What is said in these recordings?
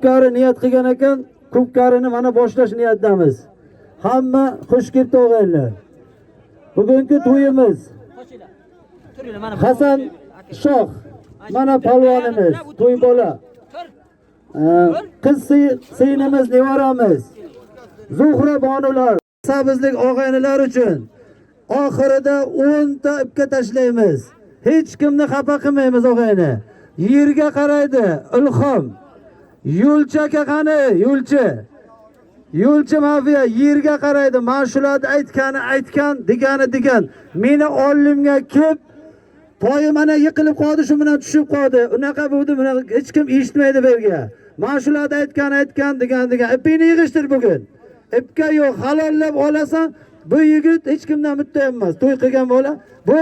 ko'pkari niyat qilgan ekan, ko'pkarini mana boshlash niyatdamiz. Hamma xush kelibdi o'g'aylar. Bugungi to'yimiz Hasan Shoh mana palvonimiz, to'y bola. Qiz sinimiz, nevaramiz. Zuhra bonular, sabizlik og'aynilar uchun oxirida 10 ta ipga tashlaymiz. Hech kimni xafa qilmaymiz o'g'ayni. Yerga qaraydi, ilhom. Yo'lchi aka qani, yo'lchi. Yo'lchi mafiya yerga qaraydi. Ma'shularni aytgan, degan. Meni olimga kelib toyi mana yiqilib qoldi, shu bilan tushib qoldi. Unaqa bo'ldi, buni hech kim eshitmaydi bu yerga. Ma'shularni aytgan, degan. Ipini yig'ishtir bugun. Ipga yo'q, halollab olasan, bu yigit hech kimdan muttaham emas. To'y qilgan bola, bu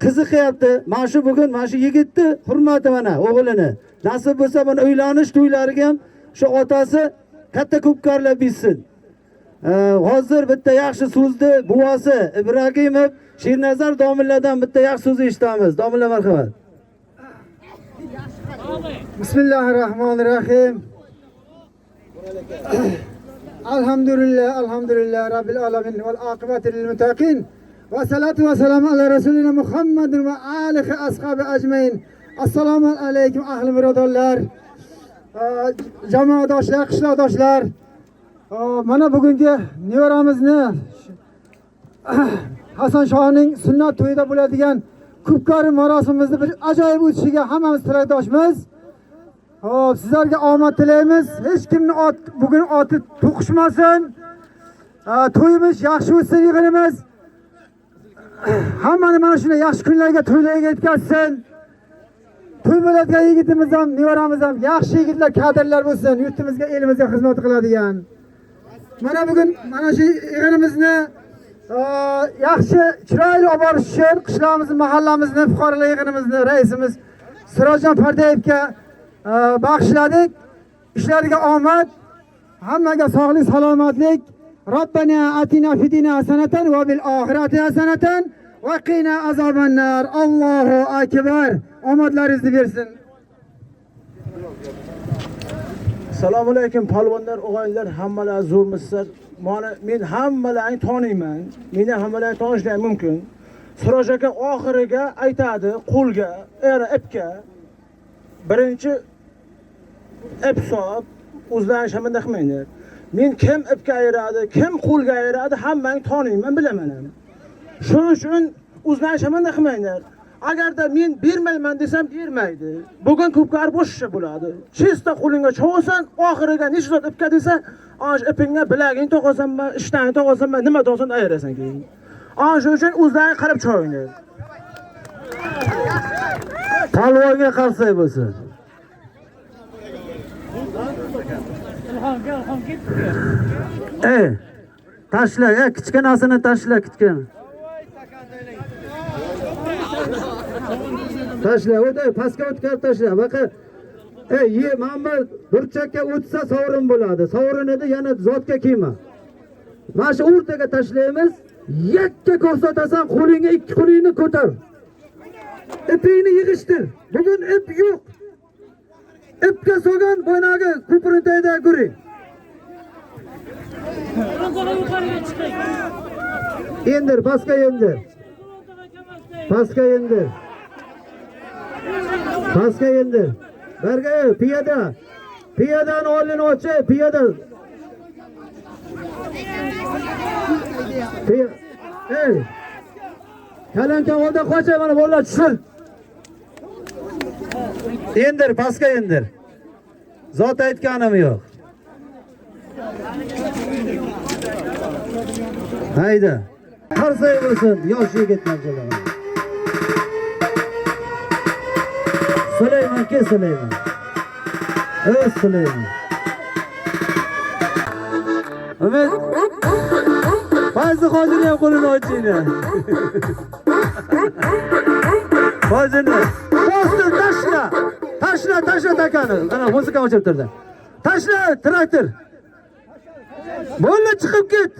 qiziqyapti. Mana shu bugun mana shu yigitni hurmati mana o'g'lini. Nasib bo'lsa buni uylanish to'ylariga ham shu otasi katta ko'pkarlar bitsin. Hozir bitta yaxshi so'zni buvasi Ibragimov Shernazar domillardan bitta yaxshi so'z eshitamiz. Domillar marhamat. Bismillahirrahmanirrahim. Alhamdulillah Rabbil alamin vel akibeti lil muttaqin. Ve salatu ve selamu ala Resulina Muhammedin ve alihi ashabi ecmain. Assalamu aleyküm ahli birodarlar, jamoadoshlar, qishloqdoshlar. Mana bugungi nevaramizni Hasan Shohning sunnat to'yida bo'ladigan ko'pkari marosimimizni bir ajoyib o'tishiga hammamiz tilakdoshmiz. Hop, sizlarga omad tilaymiz. Hech kimni bugun oti to'qishmasin. To'yimiz yaxshi o'tsin, yig'inimiz. Hammani mana shunday yaxshi kunlarga, to'ylarga yetkazsin. To'y bo'ladigan yigitimiz ham, nevaramiz ham yaxshi yigitlar, kadrlar bo'lsin, yurtimizga, elimizga xizmat qiladigan. Mana bugun mana shu yig'inimizni yaxshi chiroyli olib borish uchun qishlog'imizni, mahallamizni, fuqarolar yig'inimizni raisimiz Sirojjon Pardayevga bag'ishladik. Ishlariga omad, hammaga sog'lik, salomatlik. Robbana atina fid dunya hasanatan va bil oxirati hasanatan va qina azoban nar. Allohu akbar. Omadlaringizni bersin. Assalomu alaykum palvonlar, o'g'aylar, hammalar zo'rmisizlar. Men hammalarni taniyman. Meni hammalarni tanishlar mumkin. Siroj aka oxiriga aytadi, qo'lga, ipga. Birinchi ip so'b, o'zlarish ham qilmaydi. Men kim ipga ayiradi, kim qo'lga ayiradi, hammani taniyman, bilaman ham. Shuning uchun o'zlarish ham qilmaydi. Agarda men bermayman desam bermaydi. Bugun ko'pkar bo'shcha bo'ladi. Chista qo'lingga cho'g'san, oxiriga nishlat ipga desa, "Ash ipingga bilaging to'qasanmi, ishtani to'qasanmi, nima to'qasan ayirasan keyin." Shuning uchun o'zlaring qarab cho'yinglar. Palvonga qarsak bo'lsin. Tashla, kichkinasini tashla, kichkina. Tashla, o'day pastga o'tkazib tashla. Baqa, Muhammad burchakka o'tsa sovrin bo'ladi. Sovrinida yana zotga kiyma. Mana shu o'rtaga tashlaymiz. Yakka ko'rsatasan, qo'lingga ikki qo'lingni ko'tar. Ipingni yig'ishtir. Bugun ip yo'q. Ipga so'gan bo'ynagi ko'pirintayda guring. Endir, pastga endir. Pastga endir. Pastga endir. Berga piyada. Piyadani oldini och, piyada. Kalanka olda qo'chay, mana bolalar tushsin. Endir, pastga endir. Zot aytganim yo'q. Hayda. Qarsay bo'lsin, yosh yigitlar jaloq. Süleyman, ke Süleyman. Süleyman. Umid. Fazlı Hoca'nı ham qo'lini ochinglar. Hoca'ni. Bostir, tashla. Tashla takani. Ana muzika o'chirib turdi. Tashla, traktor. Bo'ldi, chiqib ket.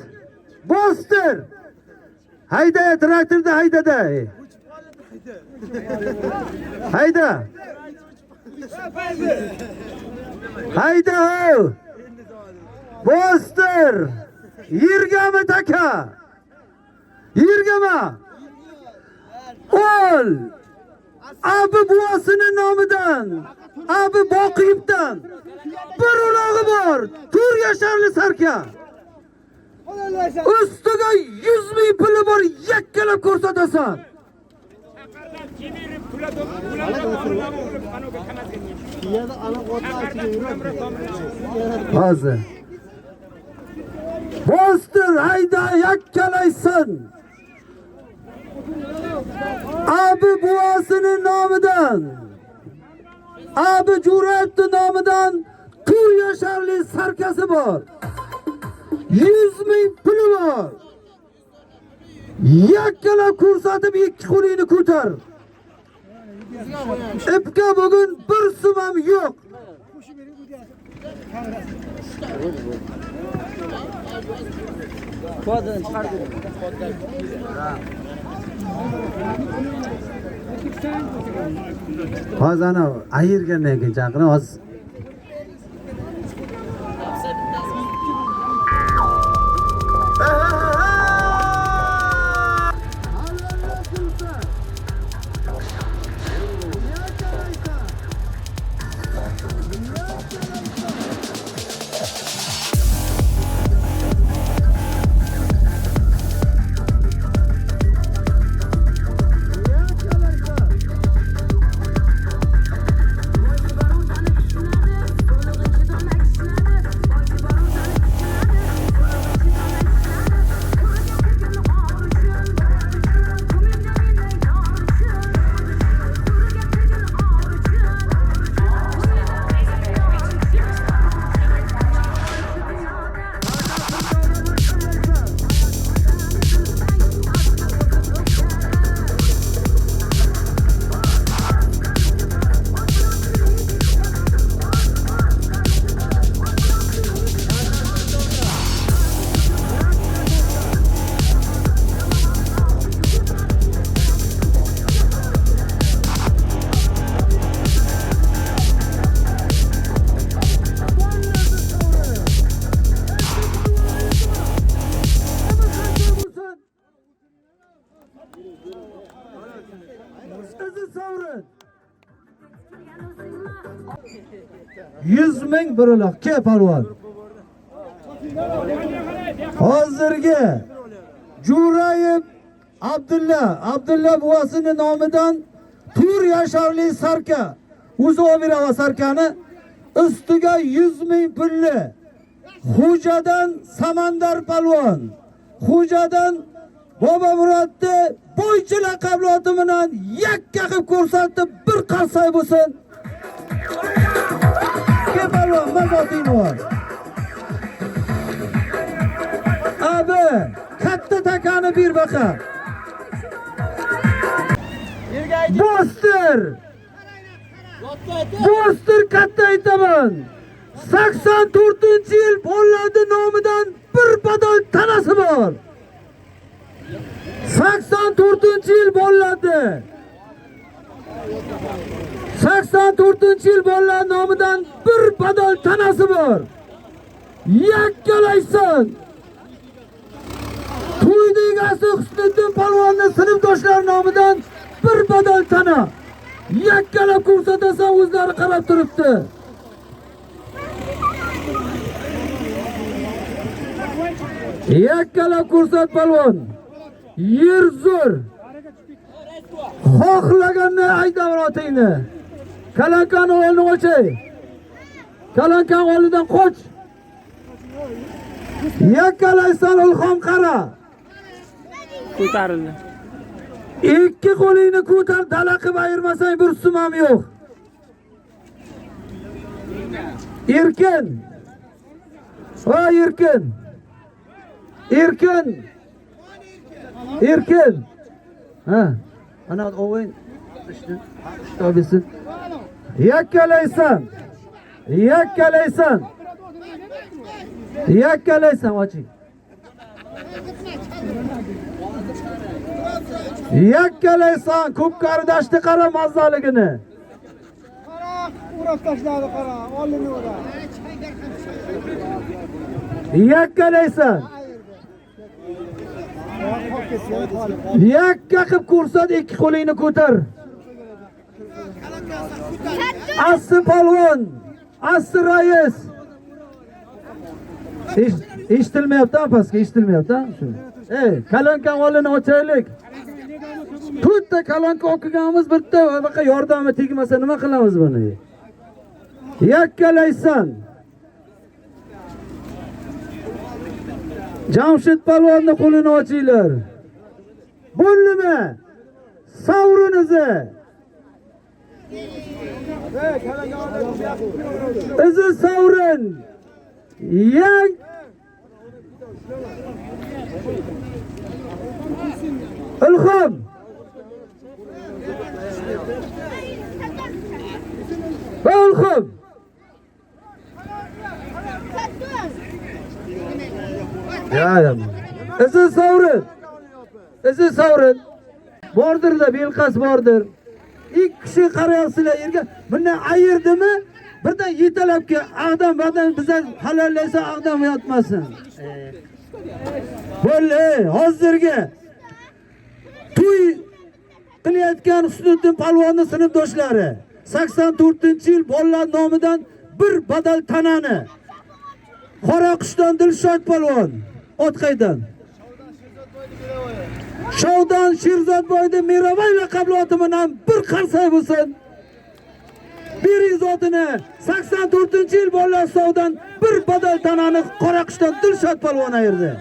Bostir. Hayda, traktorda haydada. Hayda. Hayda ho! Bostir! Yirgami taka? Yirgami? Ol! Abi buvasinin nomidan, abi Boqiyevdan bir ulog'i bor. Tur Yasharli Sarka. Ustiga 100 ming puli bor, yakkalab ko'rsatasan. Hozir. Bostir hayda yakkalaysan. Abi buvasinin nomidan, abi Jo'rayevning nomidan Tur Yasharli Sarkasi bor. 100 ming puli bor. Yakkalab ko'rsatib ikki qo'lingni ko'tar. Ipga bugun bir so'm ham yo'q. Hozir ana ayirgandan keyin chaqirib hozir. Savrin. 100 ming bir uloq. Ke palvon. Hozirgi Jo'rayev Abdulla buvasining nomidan Tur Yasharli Sarka. O'zi Obirova Sarkani ustiga 100 ming pulli. Xo'jadan Samandar palvon. Xo'jadan Bobo Murodni bo'ychi laqabloti bilan yakka qilib ko'rsatib bir qarsak bo'lsin. Ke palvon mazoting bor. Abi, katta takani bir baqa. Bostir katta aytaman. 84-yil Pollarning nomidan bir badal tanasi bor. 84-yil Pollardi. 84-yil Pollar nomidan bir badal tanasi bor. Yakkalaysan. To'yning egasi Husniddin palvonning sinfdoshlar nomidan bir badal tana. Yakkalab ko'rsatasan, o'zlari qarab turibdi. Yakkalab ko'rsat palvon. Yer zo'r. Xohlaganni aydavrotingni. Kalankani o'rnini o'chay. Kalankan oldidan qoch. Yakkalaysan Ulxon qara. Ko'tarildi. Ikki qo'lingni ko'tar, dala qilib ayirmasang bir so'm ham yo'q. Erkin. Va Erkin. Erkin. Ha. Ana o'yin ishtabisin. Yakkalaysan oching. Yakkalaysan ko'pkari dashti qara mazzaligini. urab tashladi qara, olini ura. Yakkalaysan. Yakka qilib ko'rsat, ikki qo'lingni ko'tar. Asli polvon, asli rais. Eshitilmayapti, pastga eshitilmayapti, shu. Kalonka olini ochaylik. To'rtta kalonka o'qiganmiz, bitta bunaqa yordami tegmasa nima qilamiz buni? Yakkalaysan. Jamshid polvonni qo'lini ochinglar. Bo'ldimi? Savrinizni. Izi savrin. Yang Ilhom. Ilhom. Ya. Izi savrin. Izi savrin. Bordirlar, belqas bordir. İlk kishi qarayapsizlar yerga. Bundan ayirdimi? Birdan yetalabki ag'dam badan biza halollaysa ag'dam yotmasin. Bo'ldi, hozirgi to'y qilayotgan Husniddin polvonning sinfdoshlari 84-yil bolalar nomidan bir badal tanani Qoraqishdan Dilshod polvon, Otqaydan. Shovdan Sherzodboyda Miravoy laqabli oti bilan bir qarsak bo'lsin. Bering zotini 84-yil bolalar sovdan bir badal tanani Qoraqishdan Dilshod polvon ayirdi.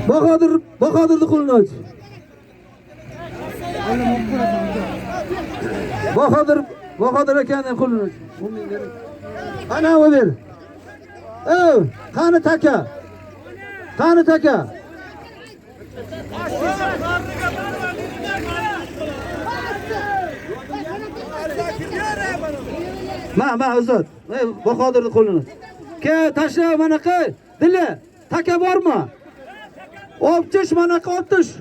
Bahodirni qo'lini och. Bahodir akaning qo'lini och. Ana o ber. Qani taka. Qani taka. Ma uzat. Bahodirni qo'lini. Ke tashla manaqa. Dili, taka bormi? Opchish manaqa optish.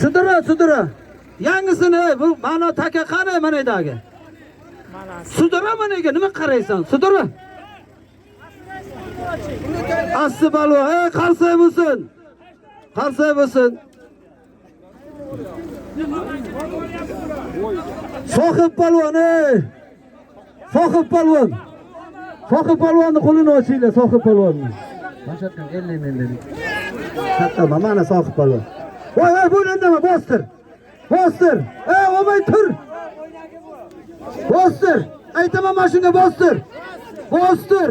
Sidira. Yangisini bu mana taka qani mana edagi. Sidira managa nima qaraysan? Sidira. Asli balvo, qarsak bo'lsin. Qarsak bo'lsin. Sohib polvon, Sohib polvon. Sohib polvonni qo'lini ochinglar, Sohib polvonni. Mashatdan 50 ming. Hatta mana Sohib polvon. Voy, buni nima bostir. Bostir. Olmay tur. Bostir. Aytaman mashinaga bostir. Bostir.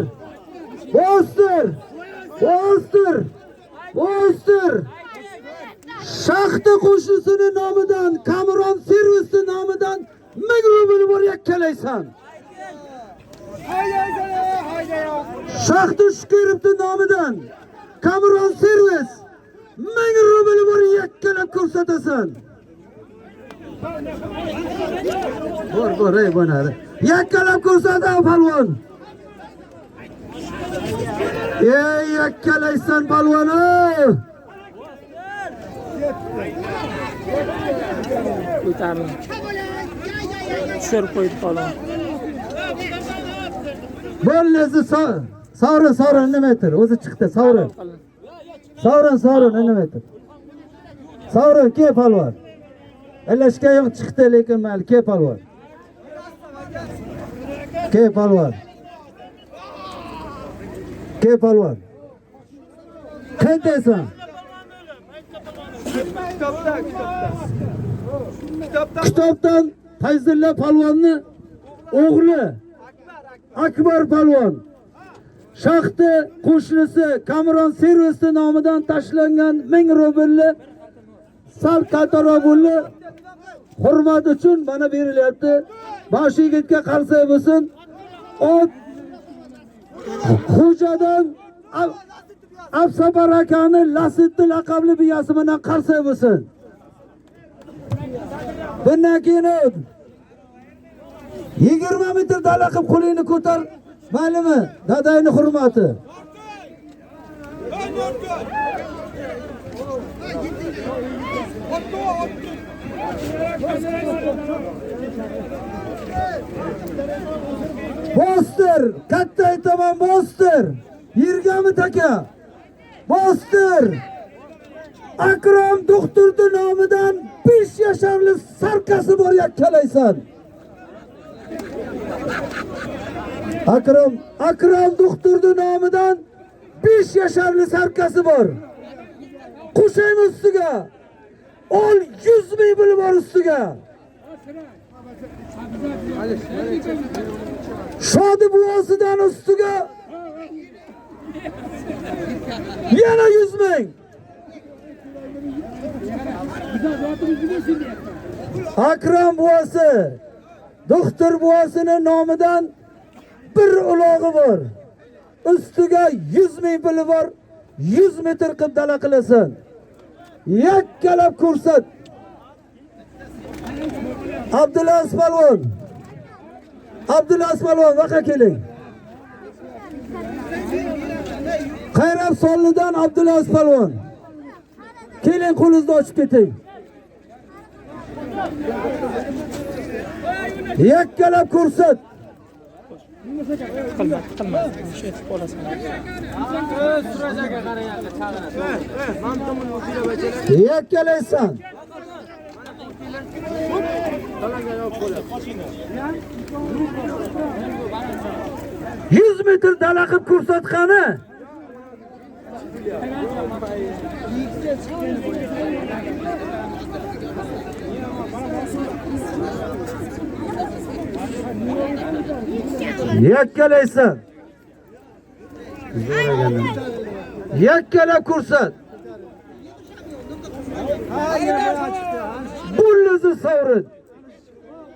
Shaxta qo'shnisining nomidan, Kamron servisining nomidan 1000 rubl bor yakkalaysan. Shaxta Shukurovning nomidan Kamron servis 1000 rubl bor yakkalab ko'rsatasan. Bor, bo'nari. Yakkalab ko'rsatasan polvon. Yakkalaysan polvon. Ko'tarin. Tushirib qo'ydi polvon. Bo'llesi Savrin nima aytir? O'zi chiqdi Savrin. Savrin nima aytir? Savrin ke polvon. Elashga yo'q chiqdi lekin mayli ke polvon. Ke polvon. Qandasan? Kitobdan Fayzulla polvonni o'g'li Akbar polvon shaxta qo'shnisi Kamron servisi nomidan tashlangan 1000 rublni sal kaltaroq bo'ldi. Hurmat uchun mana berilyapti. Bosh yigitga qarsak bo'lsin. Ot xo'jadan Absabar akani Lasiddi laqabli biyasi bilan qarsak bo'lsin. Bundan keyin 20 metr dala qilib qo'lingni ko'tar. Maylimi? Dadayning hurmati. Bostir, katta aytaman bostir. Yirgami taka. Bostir. Akrom doktorning nomidan 5 yasharli sarkasi bor yakkalaysan. Akrom doktorning nomidan 5 yasharli sarkasi bor. Qo'shaymi ustiga. Ol 100 ming puli bor ustiga. Shodi buvosidan ustiga yana 100 ming. Akrom buvasi, doktor buvasining nomidan bir ulog'i bor. Ustiga 100 ming puli bor. 100 metr qilib dala qilasan. Yakkalab ko'rsat. Abdulaziz Palvon. Abdulaziz Palvon vaqa keling. Qayrab Sollidan Abdulaziz Palvon. Keling qo'lingizni ochib keting. Yakkalab ko'rsat. Qilma. Shu etib qolasan. Yakkalaysan. Yüz metr dala qilib ko'rsatqani. Yakkalaysan. Yakkalab ko'rsat. Bullizni sovrin.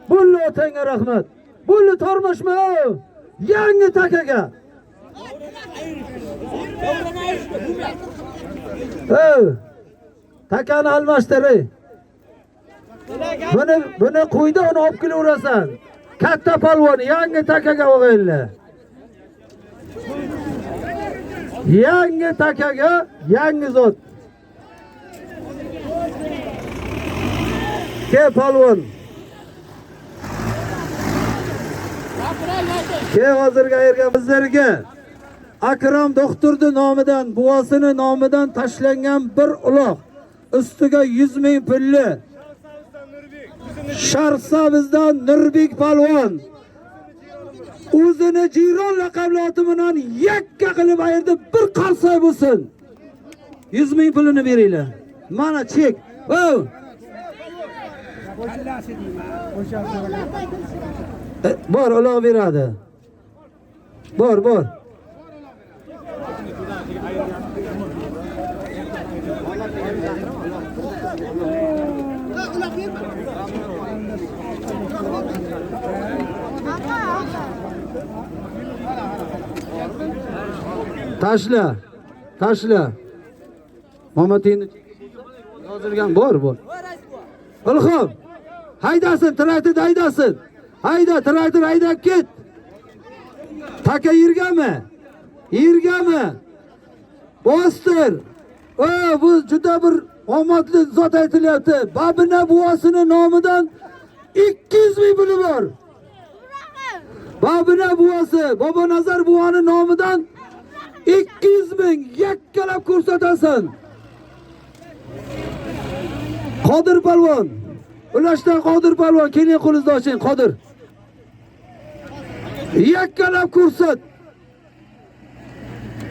Bulli otangga rahmat. Bulli tormoshma. Yangi takaga. Takani almashtiring. Buni qo'yda uni olib kelaverasan. Katta palvon yangi takaga o'g'aylar. Yangi takaga yangi zot. Ke palvon. Ke hozirga ergan bizlarga Akrom doktorning nomidan, buvasining nomidan tashlangan bir uloq. Ustiga 100 ming pulli. Sharsabizdan Nurbek palvon. O'zini jiron laqabloti bilan yakka qilib ayirdi, bir qarsoy bo'lsin. 100 ming pulini beringlar. Mana chek. Bor uloq beradi. Bor. Tashla. Mamatini yozilgan bor. Ilhom. Haydasin, traktor haydasin. Hayda, traktor hayda ket. Taka yirgami? Bostir. Bu juda bir omadli zot aytilyapti. Babina buvasining nomidan 200 ming puli bor. Babina buvasi, Bobonazar buvaning nomidan 200 ming yakkalab ko'rsatasan. Qodir palvon. Ulashdan Qodir palvon, keling qo'lingizni oching, Qodir. Yakkalab ko'rsat.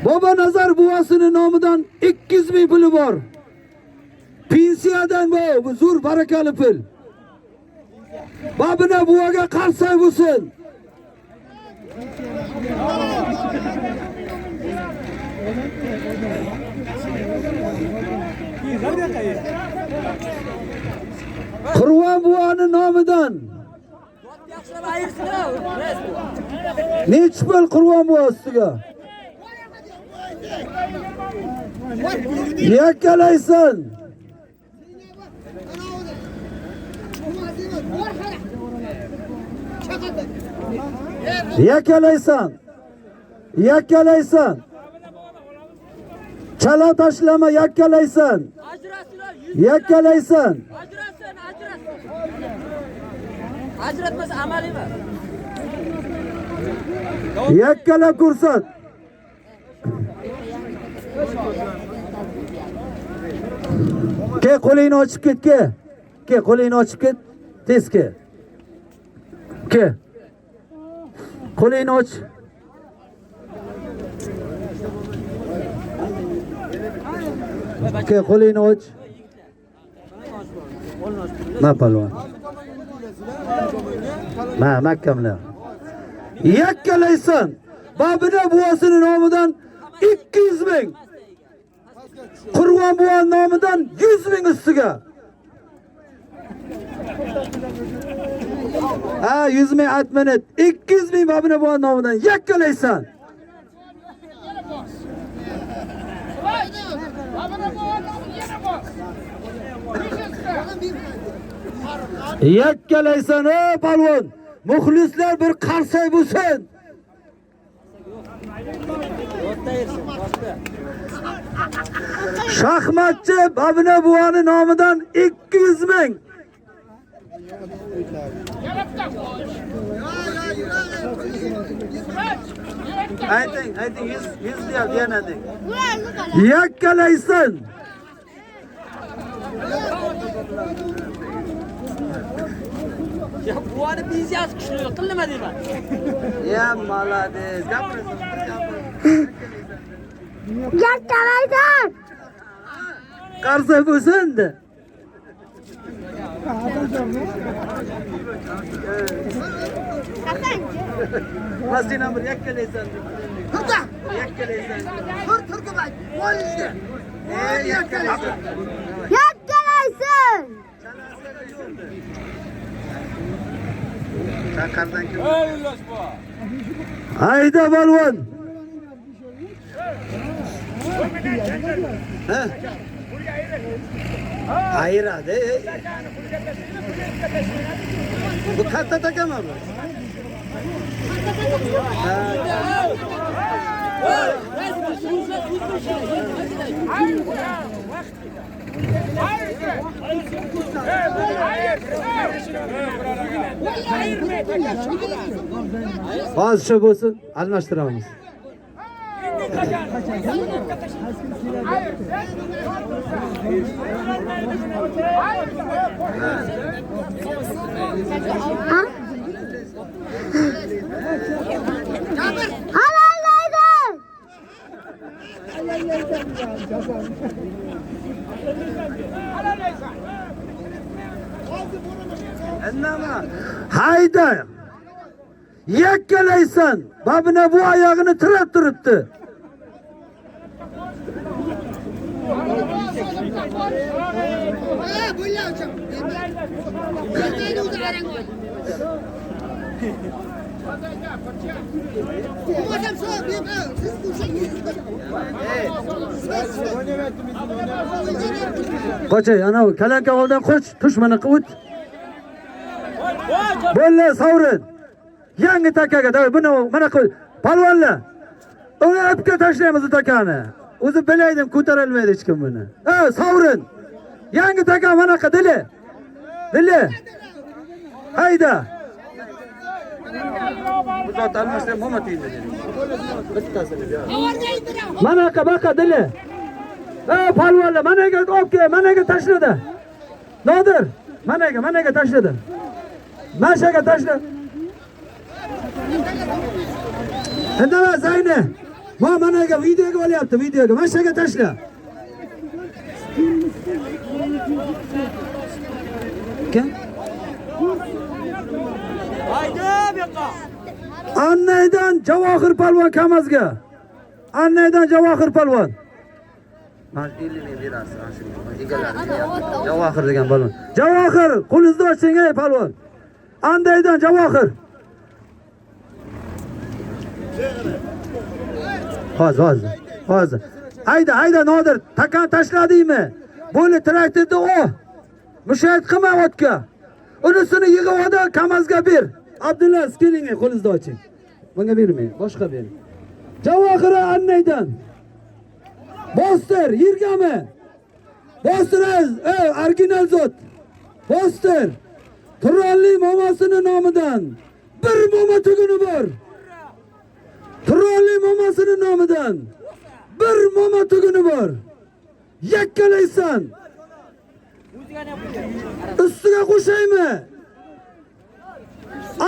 Bobonazar buvasining nomidan 200 ming puli bor. Pensiyadan bu zo'r barakali pul. Babina buvaga qarsoy bo'lsin. Qurvon buvaning nomidan. Nech pul Qurvon buva ustiga? Yakkalaysan. Yakkalaysan. Chala tashlama, yakkalaysan. Ajratmasa amaliy emas. Yakkala ko'rsat. Ke qo'lingni ochib ket, ke. Ke qo'lingni ochib ket. Tez ke. Ke. Qo'lingni och. Ke qo'lingni och. Ma palvon. Ma mahkamla. Yakkalaysan. Babina buvasining nomidan 200 ming. Qurg'on buvaning nomidan 100 ming ustiga. Ha 100 ming aytmanit. 200 ming babina buvaning nomidan yakkalaysan. Yakkalaysan ey palvon. Muxlislar bir qarsak bo'lsin. Shaxmatchi Babina buvani nomidan 200 ming. Ayting 100 deyapti yana deng. Yakkalaysan. Ya buvani biziyasi kuchli, qilma deyman. Ya malades. Gapirsin. Yakkalaysan. Qarsak bo'lsin-da. Masjidni bir yakkalaysan. Turda. Yakkalaysan. Turgubay. Bo'ldi. Yakkalaysan. Yakkalaysan. Chaqardan kim? Hayda balvon. Ha? Ayiradi. Bu katta takama bu. Hozir shu bo'lsin, almashtiramiz. Halallaysan. Hayda. Yakkalaysan. Babina bu oyog'ini tirab turibdi. Qo'chay, ana kalanka oldan qo'ch, tushmani quvut. Bo'lla sovrin. Yangi takaga, buni mana qo'y. Palvonlar. Uni apga tashlaymiz u takani. O'zi bilaydim ko'tarilmaydi hech kim buni. Sovrin. Yangi taka mana qa dili. Dili. Hayda. Bu zot almashdan nima tiydi dedi. Bittasini ber. Mana qa baqa dili. Palvonlar managa okey, managa tashladi. Nodir, managa tashladi. Mashaga tashla. Indama Zayni. Managa videoga olyapti, videoga. Mashaga tashla. Kim? Hayda bu yoqqa. Annaydan Javohir palvon Kamazga. Annaydan Javohir palvon. Mana 50 ming berasiz, ana shunga. Egalari. Javohir degan palvon. Javohir, qo'lingizni oching ey palvon. Andaydan Javohir. Hozir. Hayda Nodir, takan tashladingmi? Bo'li traktorda o. Mushayt qilma otga. Unisini yig'ib oldi, Kamazga ber. Abdulla, keling, qo'lingizni oching. Bunga bermang, boshqa bering. Javohir Annaydan. Bostir, yirgami? Bostir, original zot. Bostir. Turolli momasini nomidan bir moma tuguni bor. Turolli momasini nomidan bir moma tuguni bor. Yakkalaysan. Ustiga qo'shaymi?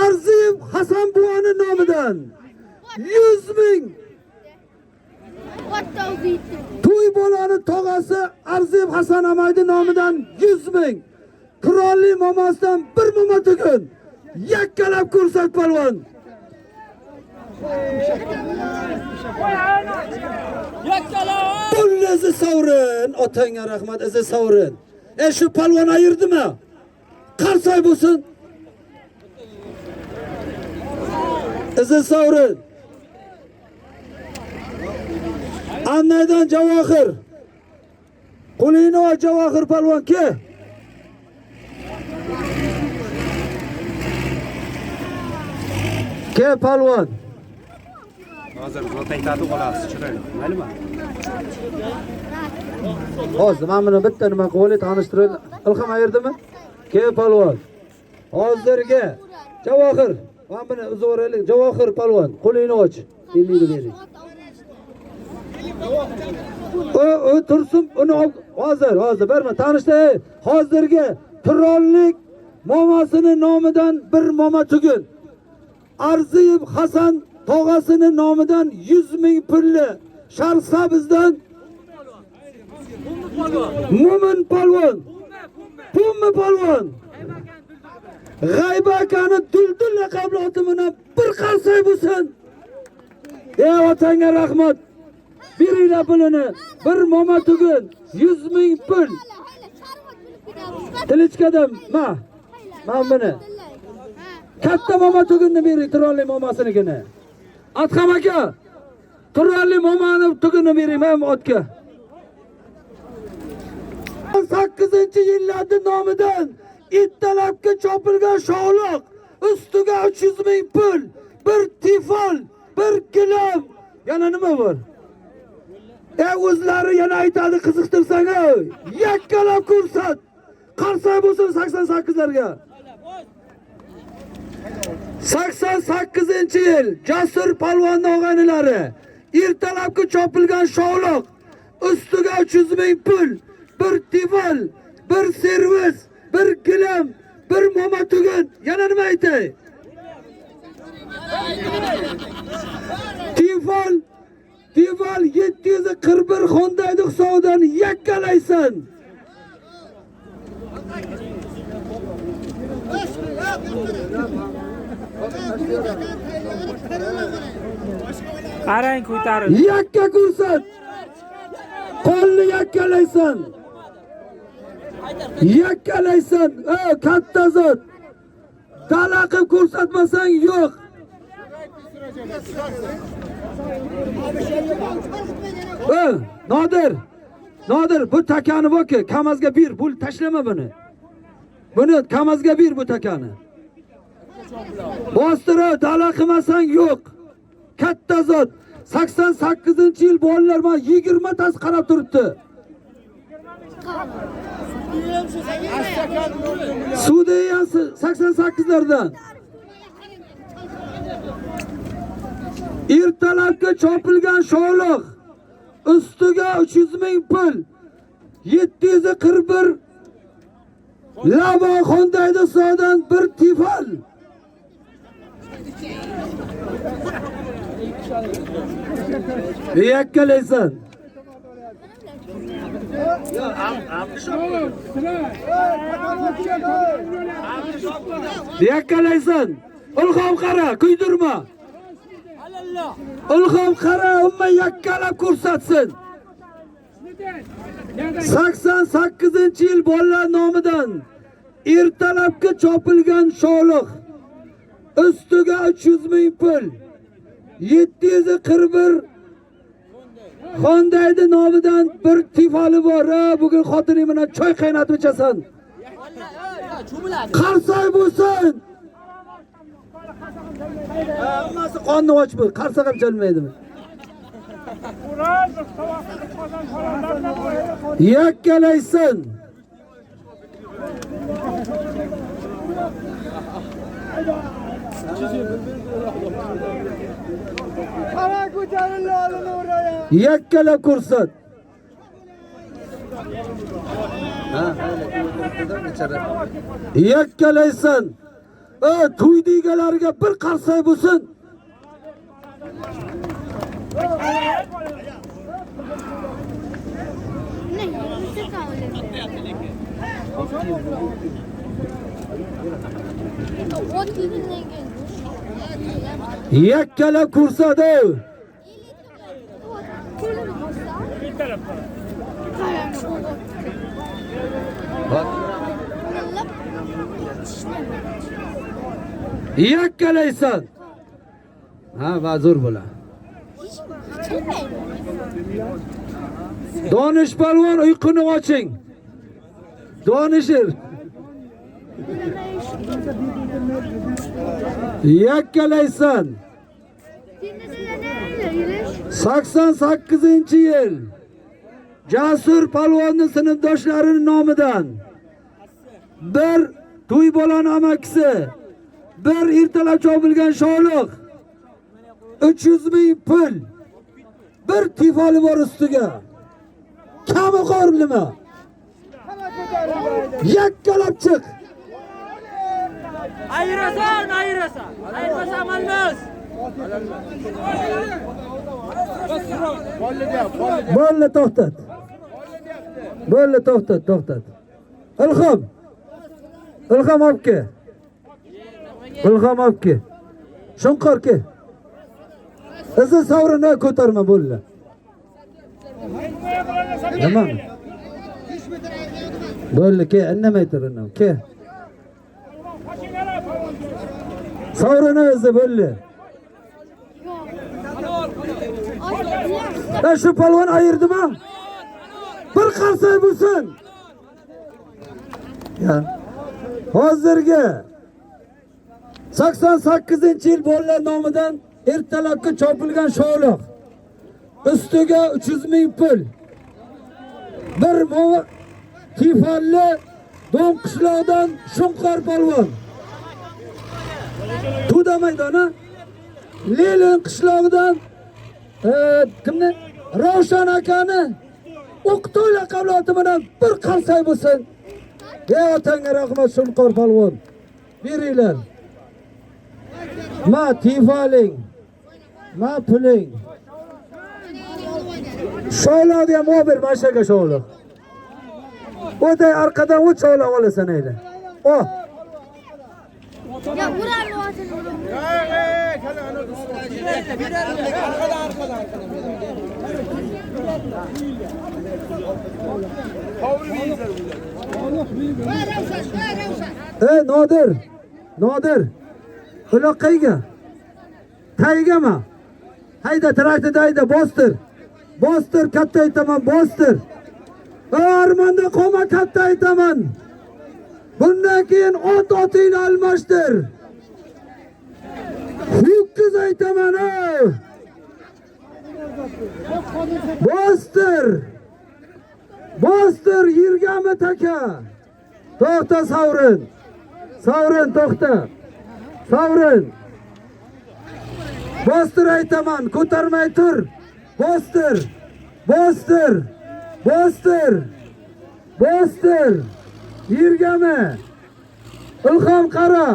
Arziyev Hasan buvani nomidan 100 ming. To'y bolani tog'asi Arziyev Hasan amaydi nomidan 100 ming. Turolli momasidan bir moma tugun. Yakkalab ko'rsat palvon. Pul izi savrin, otangga rahmat, izi savrin. Shu palvon ayırdimi? Qarsay bo'lsin. Izi savrin. Annaydan Javohir. Qo'lingni ol Javohir palvon ke. Ke palvon. Hozir zo'taytatib olasiz, chiroyli. Maylimi? Hozir men buni bitta nima qilib tanishtirib, ilhom ayırdimi? Ke palvon. Hozirga Javohir, men buni uzvoraylik. Javohir palvon, qo'lingni och. 50 bering. O tursun, uni hozir berma, tanishtir. Hozirga Turollik momasini nomidan bir moma tugun. Arziyev Hasan tog'asini nomidan 100 ming pulli Sharsabizdan Mo'min polvon. Pummi polvon. G'ayba akani Duldul laqabloti bilan bir qarsay bo'lsin. Ey otangga rahmat. Beringlar pulini. Bir moma tugun 100 ming pul. Tilichkadan men buni. Katta moma tugunni bering, Turolli momasinigini. Atqam aka, Turolli momani tugunni bering men otga. 8-yillarning nomidan ittalabga chopilgan sho'liq, ustiga 300 ming pul, bir tifol, bir gilam. Yana nima bor? O'zlari yana aytadi, qiziqtirsang, yakkalab ko'rsat. Qarsay bo'lsin 88larga. 88-yil Jasur palvon og'aynilari ertalabki chopilgan sho'liq, ustiga 300 ming pul, bir tifol, bir servis, bir gilam, bir moma tugun. Yana nima aytay? Tifol 741 Hyundai hisobidan yakkalaysan. Qarang ko'tarib. Yakka ko'rsat. Qo'lni yakkalaysan. Yakkalaysan. Katta zot. Dala qilib ko'rsatmasang yo'q. Nodir, bu takani bo'ki, kamazga bir, bu tashlama buni. Buni kamazga bir bu takani. Bostirib, dala qilmasang yo'q. Katta zot. 88-yil bolalar men 20 tas qarab turibdi. Sudiyasi 88lardan. Ertalabga chopilgan sho'liq, ustiga 300 ming pul, 741 Labo Hyundai sodan bir tifol. Yakkalaysan. Yakkalaysan. Ilhom qara, kuydirma. Ilhom qara, umma yakkalab ko'rsatsin. 88-yil bolalar nomidan ertalabga chopilgan sho'liq, ustiga 300 ming pul, 741 Hyundai nomidan bir tifoli bor. Bugun xotining bilan choy qaynatib ichasan. Qarsay bo'lsin. Hammasi qonni och bu. Qarsa ham chalmaydimi? Yakkalaysan. Qara ko'tarildi olini o'raya. Yakkala ko'rsat. Yakkalaysan. To'yda egalariga bir qarsak bo'lsin. Yakkala ko'rsat. Yakkalaysan. Ha, vazir bo'la. Donish palvon uyquni oching. Donishir. Yakkalaysan. 88-yil. Jasur palvonning sinfdoshlarining nomidan bir to'y bolan amakisi, bir ertalab chopilgan sholiq, 300 ming pul, bir tifoli bor ustiga. Kami qornima. Yakkalab chiq. Ayirasan. Ayirmasa amalmas. Bo'ldi, to'xtat. Bo'ldi, to'xtat. Ilhom obke. Shunqor ke. Izi sovrini ko'tarma bo'ldi. Nima? Bo'ldi ke, indamay turing, ke. Sovrini izi bo'ldi. Shu palvon ayirdimi? Bir qarsak bo'lsin. Ya. Hozirgi 88-yil bolalar nomidan ertalabki chopilgan sholiq. Ustiga 300 ming pul. Bir tifalli Do'ng qishloqdan Shunqor palvon. Tuda maydoni Lelin qishlog'idan kimni? Ravshan akani o'qitoy laqabloti bilan bir qarsak bo'lsin. Ey otangga rahmat Shunqor palvon. Beringlar. Ma tifaling. Ma puling. Sho'ladi ham mobil mashaga sho'liq. O'tay arqadan u cho'la olasan ayla. O. Ya burar lozim. Nodir. Uloqayga. Taygama. Hayda traktorda hayda bostir. Bostir katta aytaman, bostir. Armonda qoma katta aytaman. Bundan keyin otingni almashtir. Ho'kiz aytaman. Bostir yirgami taka. To'xta Savrin. Savrin to'xta. Savrin. Bostir aytaman, ko'tarmay tur. Bostir. Yirgami. Ilhom qara.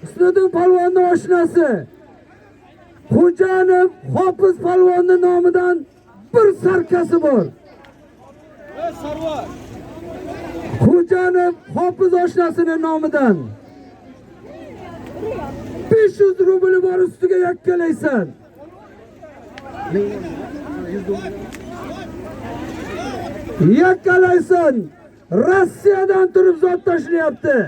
Husniddin palvonning oshnasi. Xo'janov Hofiz palvonning nomidan bir sarkasi bor. Xo'janov Hofiz oshnasining nomidan 500 rubl bor ustiga yakkalaysan. Yakkalaysan. Rossiyadan turib zot tashlayapti.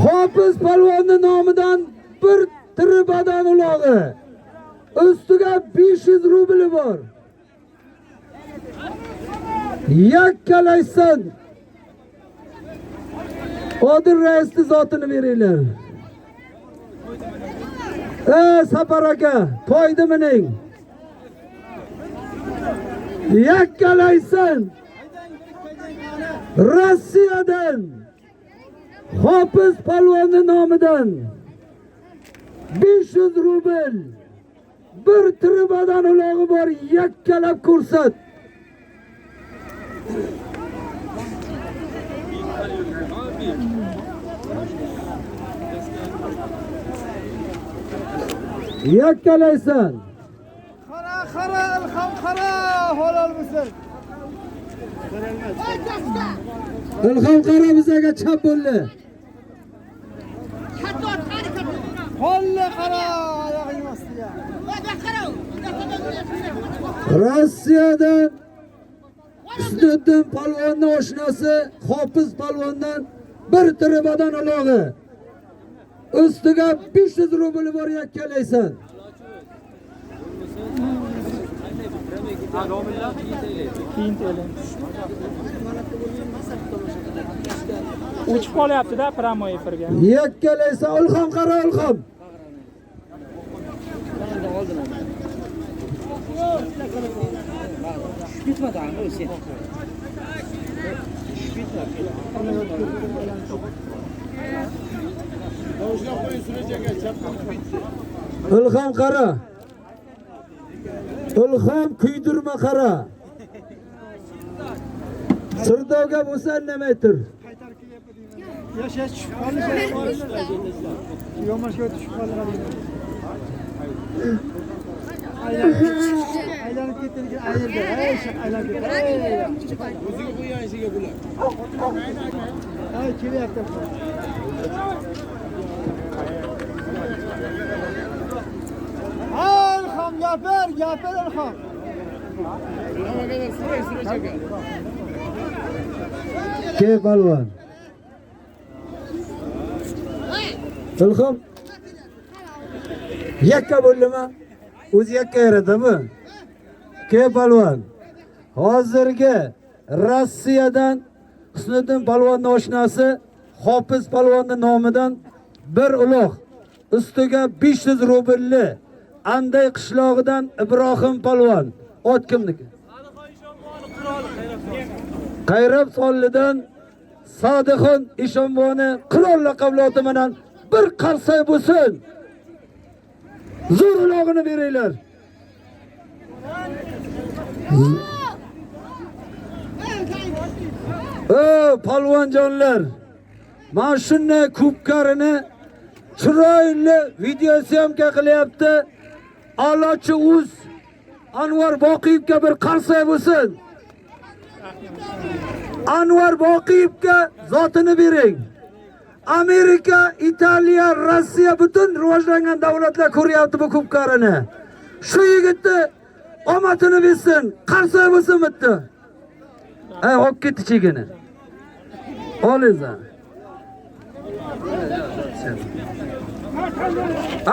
Hofiz palvonning nomidan bir tribadan ulog'i. Ustiga 500 rubl bor. Yakkalaysan. Odil raisni zotini beringlar. Sapar aka, to'ydi mening. Yakkalaysan. Rossiyadan Hofiz palvonning nomidan 500 rubl bir tribadan ulog'i bor, yakkalab ko'rsat. Yakkalaysan. Qara, ilhom qara, halol bo'lsin. Ilhom qara bizaga chap bo'ldi. Holla qara, oyog'ing ostiga. Rossiyadan Husniddin palvonning oshnasi Hofiz palvondan bir tribadan ulog'i. Ustiga 500 rubl bor, yakkalaysan. Keyin to'laymiz. O'chib qolyapti-da promo efirga. Yakkalaysan. Ilhom qara, ilhom. Ilhom qara. Ilhom kuydirma qara. Sirdovga bo'lsa nima aytir? Yashash tushib qolish. Yomashga tushib qolgan. Aylanib ketdi, ayirdi. Aylanib ketdi. O'ziga qo'ygan ishiga bular. Ay, kelyapti. Ilhom gapir, Ilhom. Ke palvon. Ilhom yakka bo'ldimi? O'zi yakka yaradimi? Ke palvon. Hozirgi Rossiyadan Husniddin palvonning oshnasi Hofiz palvonning nomidan bir uloq, ustiga 500 rublli Anday qishlog'idan Ibrohim palvon. Ot kimniki? Qayrab sollidan Sodiqxon Eshonboni qirol laqabloti bilan bir qarsak bo'lsin. Zo'r ulog'ini beringlar. Palvonjonlar, mana shunday kubkarini chiroyli videosyomka qilyapti. A'lochi uz Anvar Boqiyevga bir qarsak bo'lsin. Anvar Boqiyevga zotini bering. Amerika, Italiya, Rossiya butun rivojlangan davlatlar ko'ryapti bu kubkarini. Shu yigitni omadini bersin, qarsak bo'lsin bitta. Olib ketdi chegini. Olinglar.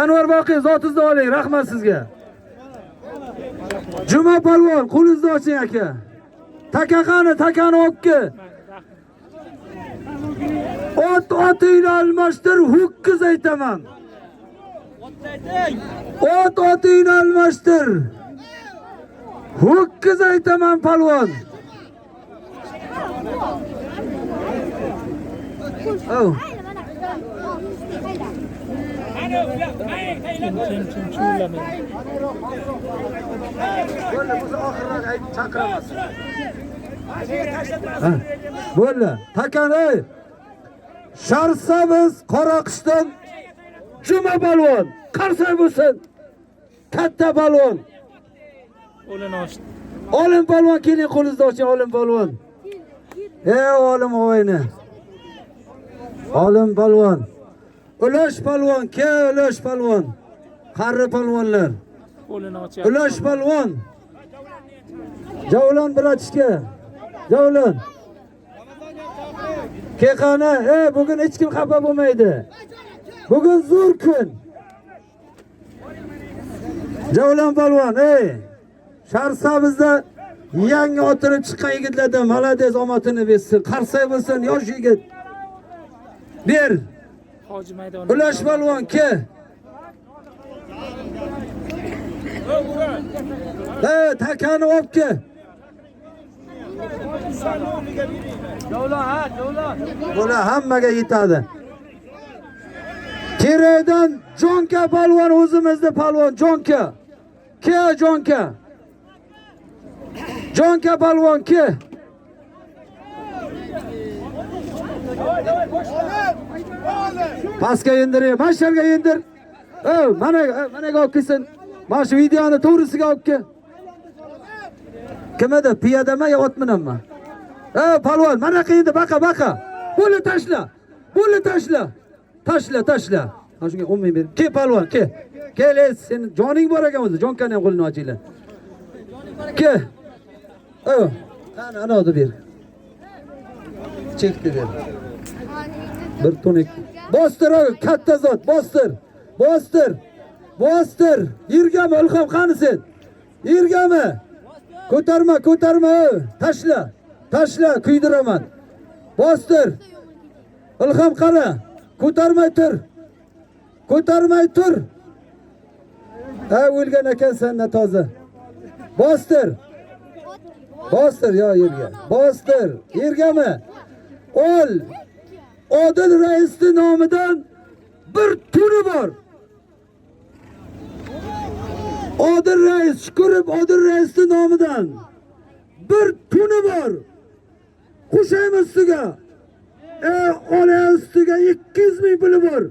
Anvar Boqiy, zotingizni oling, rahmat sizga. Juma palvon, qo'lingizni oching aka. Takaqani, takani olibki. Otingni almashtir, ho'kiz aytaman. Otingni almashtir. Ho'kiz aytaman palvon. Oh. Bo'ldi. Takani Sharsabız Qoraqishdan Juma palvon, qarsak bo'lsin. Katta palvon. Qo'lini ochdi. Olim palvon, keling qo'lingizni oching, olim palvon. Olim o'yini. Olim palvon. Ulash palvon, ke ulash palvon. Qarri palvonlar. Qo'lini ochyapti. Ulash palvon. Javlon bratishka. Javlon. Kekana, bugün hech kim xafa bo'lmaydi. Bugün zo'r kun. Javlon palvon, Sharsabizda yangi otilib chiqqan yigitlardan malades, omadini bersin. Qarsak bo'lsin, yosh yigit. Ber. Hoji maydoni. Ulash palvon, ke. Takani olib ke. Bular hammaga yetadi. Kerakdan Jonka palvon o'zimizni palvon Jonka. Ke Jonka. Jonka palvon ke. Pastga indir, masharga indir. Mana olib kelsin. Mana shu videoni to'g'risiga olib kel. Kim edi? Piyadami yo otminami? Palvon, mana qiyindi, baqa. Buni tashla. Tashla. Mana shunga 10 ming ber. Ke palvon, ke. Kel, sen joning bor ekan o'zi. Jonkani ham qo'lini ochinglar. Ke. Ana oldi ber. Chekdi ber. Bir tonik. Bostir, katta zot, bostir. Yirgami Ilhom qani sen? Yirgami? Ko'tarma. Tashla, kuydiraman. Bostir. Ilhom qara. Ko'tarmay tur. O'lgan ekan sendan toza. Bostir yo yerga. Bostir. Yirgami? Ol. Odil raisning nomidan bir tuni bor. Odil rais, Shukurov Odil raisning nomidan bir tuni bor. Qo'shaymiz ustiga. Olay ustiga 200 ming puli bor.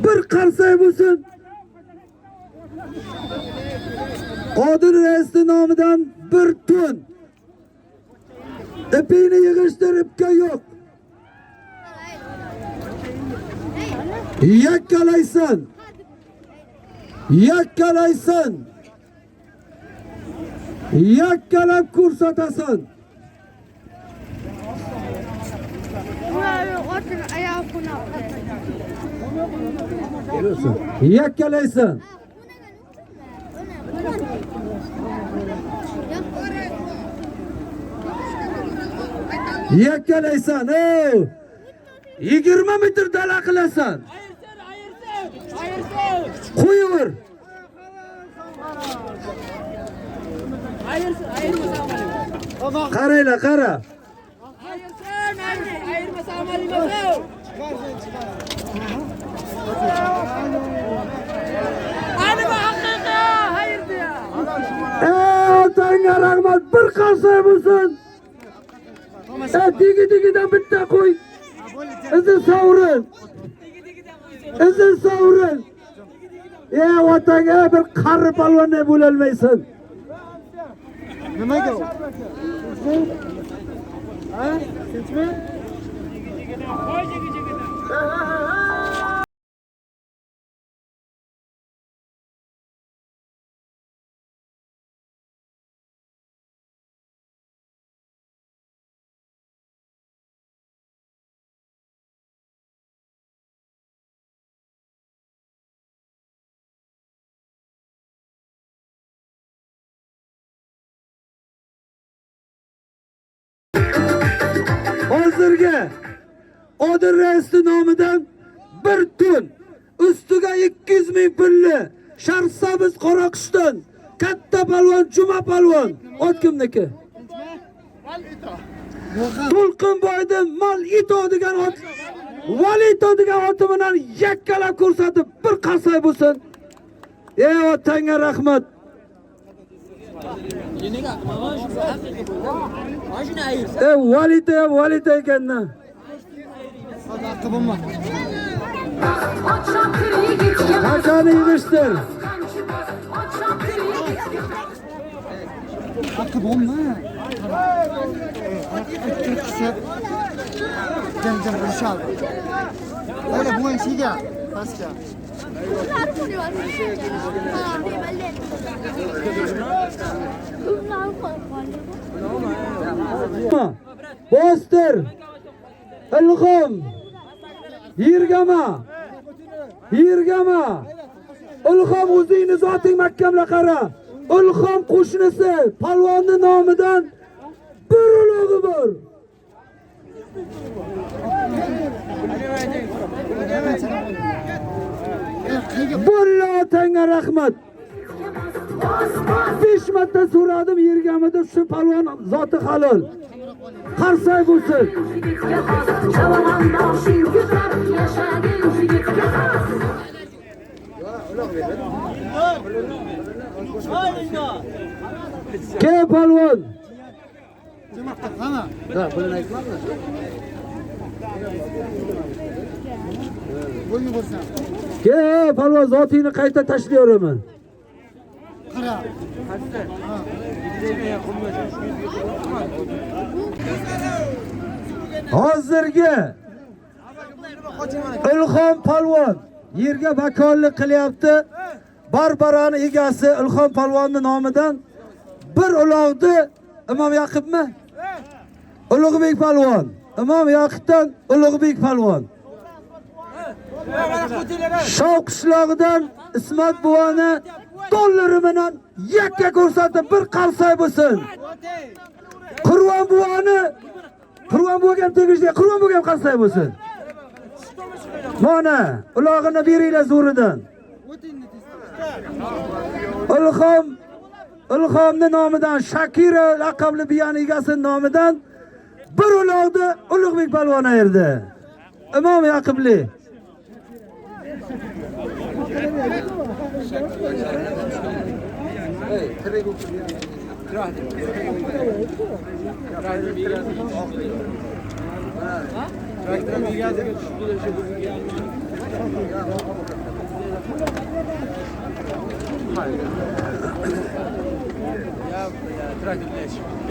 Bir qarsak bo'lsin. Odil raisning nomidan bir tun. İpini yığıştırıp ki yok. Yakkalaysan. Yakkalab ko'rsatasan. Yakkalaysan. Yakkalaysan. 20 metr dala qilasan. Qo'yaver. Qaranglar, qara. Otangga rahmat, bir qarsak bo'lsin. Digi-digidan bitta qo'y. Izin sovrin. Otangga bir qari palvonday bo'la olmaysan. Nimaga? Ha? Tinchmi? Hozirga Odil raisning nomidan bir tun, ustiga 200 ming pulli Sharqsabiz Qoraqishdan katta palvon Juma palvon. Ot kimniki? To'lqinboydan mal ito degan ot, Valito degan oti bilan yakkalab ko'rsatib bir qarsak bo'lsin. Otangga rahmat. Valito ekanna. Qachon yig'ishtir? Hakkı bomba. Cem konuşalım. Öyle bu şeyga. Paska. Bostir. Ilhom. Yirgama. Ilhom o'zingni zoting mahkamla qara. Ilhom qo'shnisi palvonning nomidan bir ulug'i bor. Bulla otangga rahmat. 5 marta so'radim yergamida shu palvon zoti halol. Qarsay bo'lsin. Ke palvon. Ke palvon zotini qayta tashlayveraman. Hozirgi Ilhom palvon yerga vakollik qilyapti. Barbarani egasi Ilhom palvonning nomidan bir uloqni Imom Yaqubmi? Ulug'bek palvon. Imom Yaqubdan Ulug'bek palvon. Shoq qishlog'idan Ismat buvani dollari bilan yakka ko'rsatib bir qarsay bo'lsin. Qurvon buvaga ham tegishli, Qurvon buvaga ham qarsay bo'lsin. Mana ulog'ini beringlar zo'ridan. Ilhomning nomidan Shakira laqabli biyan egasining nomidan bir uloqni Ulug'bek palvon ayirdi. Imom Yaqubli.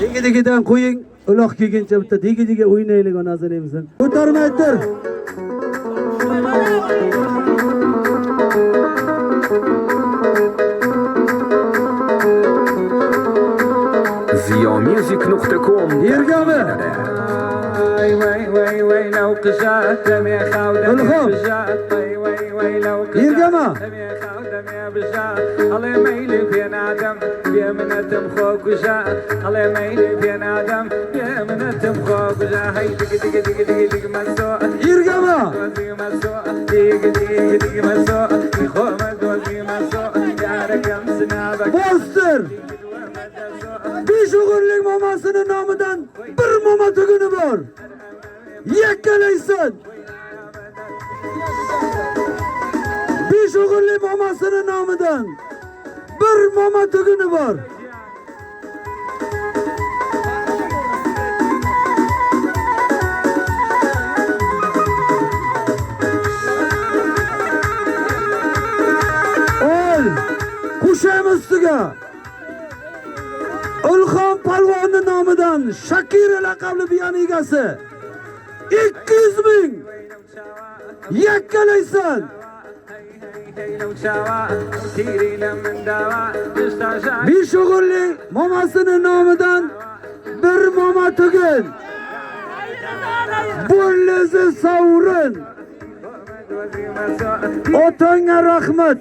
Degi-degidan qo'ying, uloq kelguncha bitta degi-degi o'ynaylik onazirimiz. Ko'tarmay tur. ziyomusic.com Yergami. وي لو قشات دم يا خاودم يا بجات وي لو قشات دم يا خاودم يا بجات الله ميلي بين آدم يا منتم خوك وجات الله ميلي بين آدم يا منتم خوك وجات هاي دق دق دق دق دق مسوء Yergami. دق دق دق مسوء يخومد وزي مسوء يا رقم سنابك Bostir. Besh o'g'illik momasinin nomidan bir moma tuguni bor. Yakkalaysan. Besh o'g'illik momasinin nomidan bir moma tuguni bor. Ol, qusham ustiga. Ilhom palvonning nomidan Shakira laqabli biyan egasi 200 ming yakkalaysan. Besh o'g'illik momasinin nomidan bir moma tugul. Bo'lizi sovrin. Otangga rahmat.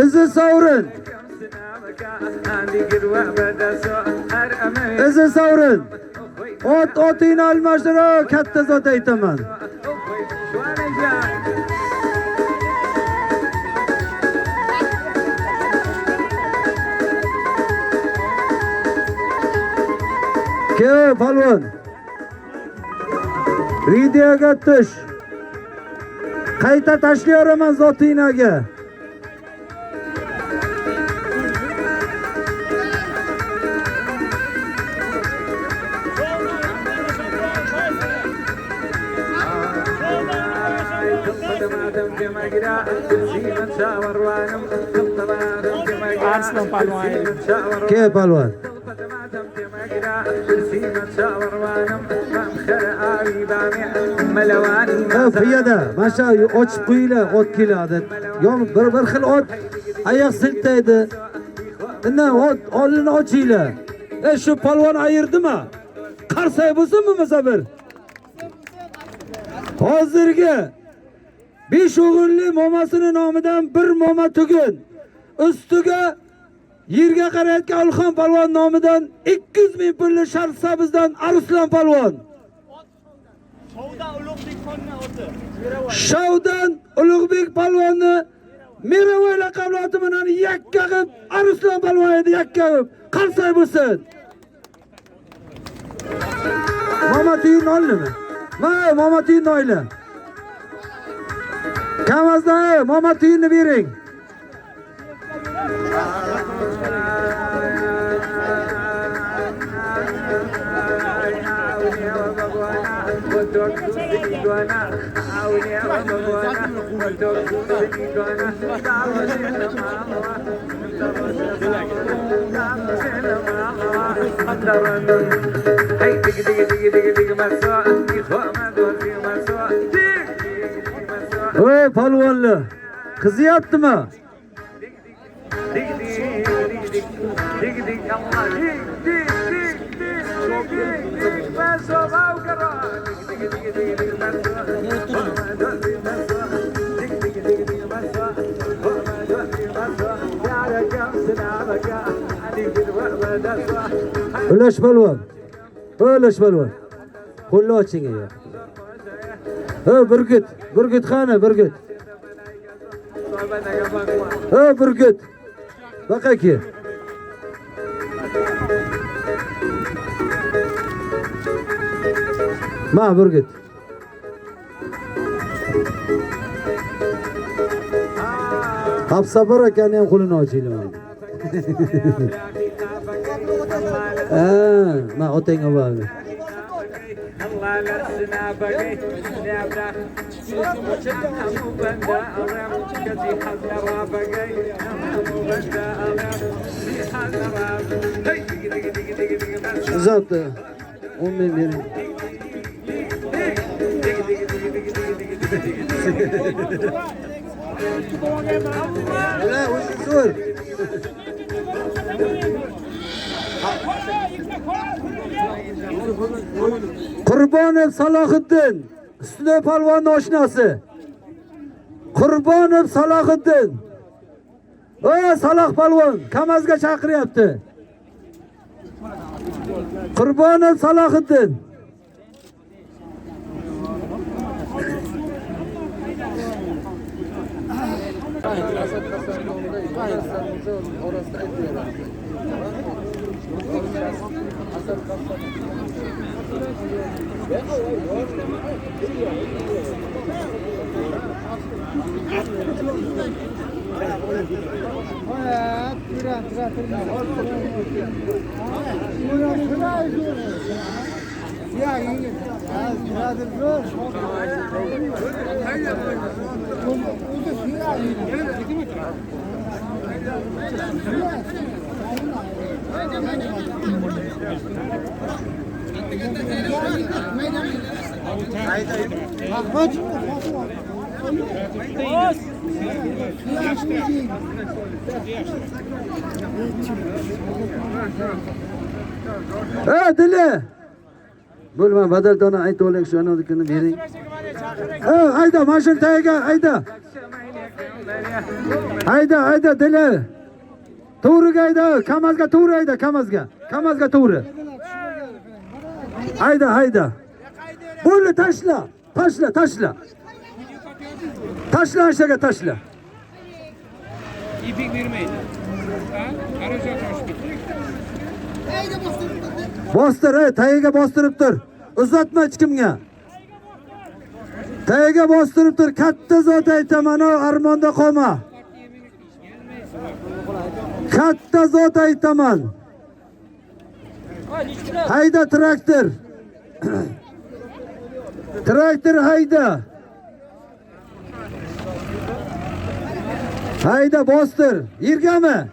Izi sovrin. Izi sovrin. Otingni almashtirib katta zot aytaman. Ke palvon. Videoga tush. Qayta tashlayveraman zotingnaga. Arslan palvon. Ke palvon. Piyada, masha ochib qo'yinglar, ot keladi. Yo bir xil ot oyoq siltaydi. Undan ot olini ochinglar. Shu palvon ayirdimi? Qarsay bo'lsinmi musabir? Hozirgi 5 o'g'illik momasinin nomidan bir moma tugun. Ustiga yerga qarayotgan Ilhom palvon nomidan 200 ming pulli shartsa bizdan Arslan palvon. Shovdan Ulug'bek palvonni Meravoy laqabloti bilan yakka qilib, Arslon palvonni yakka qilib, qalsay bo'lsin. Mamatin oldimi? Mamatin oyli. Kamazda Mamatinni bering. Oy palvonlar, qizyaptimi? Ulash palvon. Ulash palvon. Qo'lni oching ya. Burgut xana, burgut. Burgut. Baqaki. Ma burgut. Absabor akani ham qo'lini ochinglar. Ma otangga bordi. Uzatdi. 10 ming bering. Ala o'zi zo'r. Qurbonov Salohiddin, Ustunov palvonning oshnasi. Qurbonov Salohiddin. Oy Saloh palvon, Kamazga chaqiryapti. Qurbonov Salohiddin. Dili. Bo'lma, badaldona aytib oling, shu anodikini bering. Hayda, mashin tagiga, hayda. Hayda, Dili. To'g'riga hayda, Kamazga to'g'ri hayda, Kamazga to'g'ri. Hayda. Bo'ldi, tashla. Tashla aşağı tashla. İpik vermeydi. Araca toshib ketdi. Bostir, tagiga bostirib tur. Uzatma hech kimga. Tagiga bostirib tur. Katta zot aytaman, armonda qolma. Katta zot aytaman. Hayda traktor. Traktor hayda. Hayda bostir. Yirgami?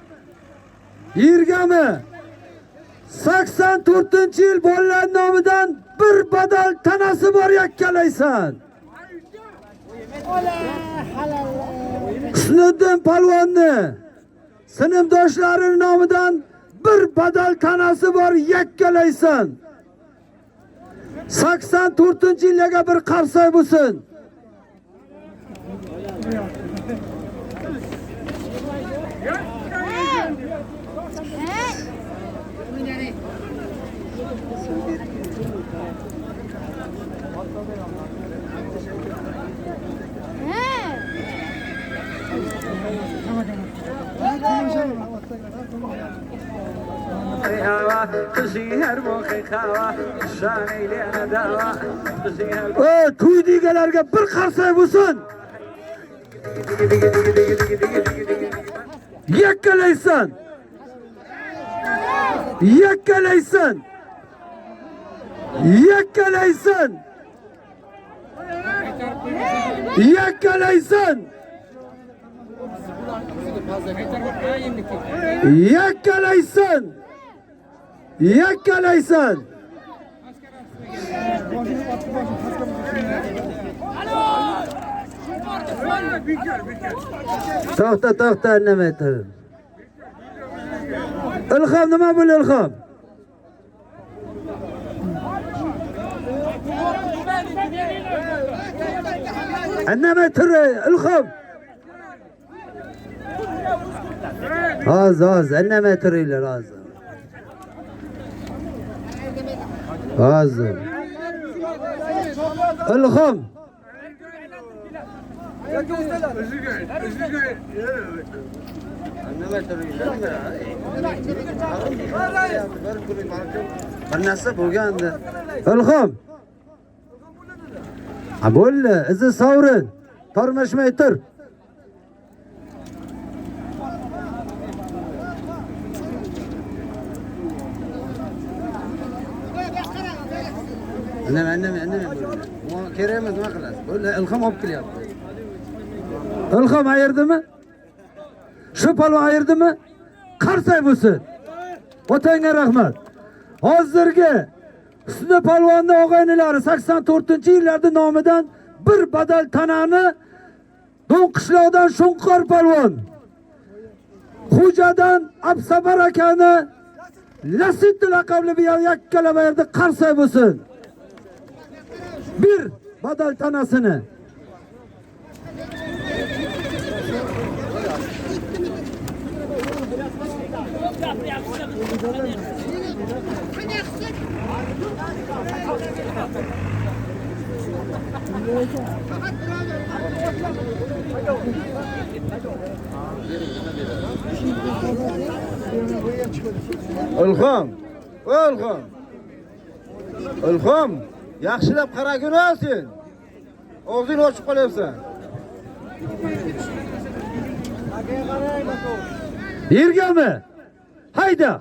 84-yil bolalar nomidan bir badal tanasi bor yakkalaysan. Husniddin palvonni sinfdoshlarining nomidan bir badal tanasi bor yakkalaysan. 84-yilga bir qarsoy bo'lsin. To'y deganlarga bir qarsak bo'lsin. Yakkalaysan. Yakkalaysan. Yakkalaysan. Yakkalaysan. Yakkalaysan. Yakkalaysan. To'xta, nima aytadi? Ilhom nima bo'ldi Ilhom? Nima turi Ilhom? Hozir, nima turinglar hozir. Hozir. Ilhom. Bir narsa bo'lgandi. Ilhom. Bo'ldi, izi sovrin. Tormashmay tur. Nima. Kerakmi, nima qilasiz? Bo'ldi, Ilhom olib kelyapti. Ilhom ayırdimi? Shu palvon ayırdimi? Qarsak bo'lsin. Otangga rahmat. Hozirgi Husni palvonni og'aynilari 84-yillarda nomidan bir badal tanani Do'nqishloqdan Shunqor palvon, Xo'jadan Absabar akani Lasit laqabli bir yakkalab yerda qarsak bo'lsin. Bir badal tanasini Ilhom, yaxshilab qaragin sen. Og'zingni ochib qolyapsan. Yergami? Hayda.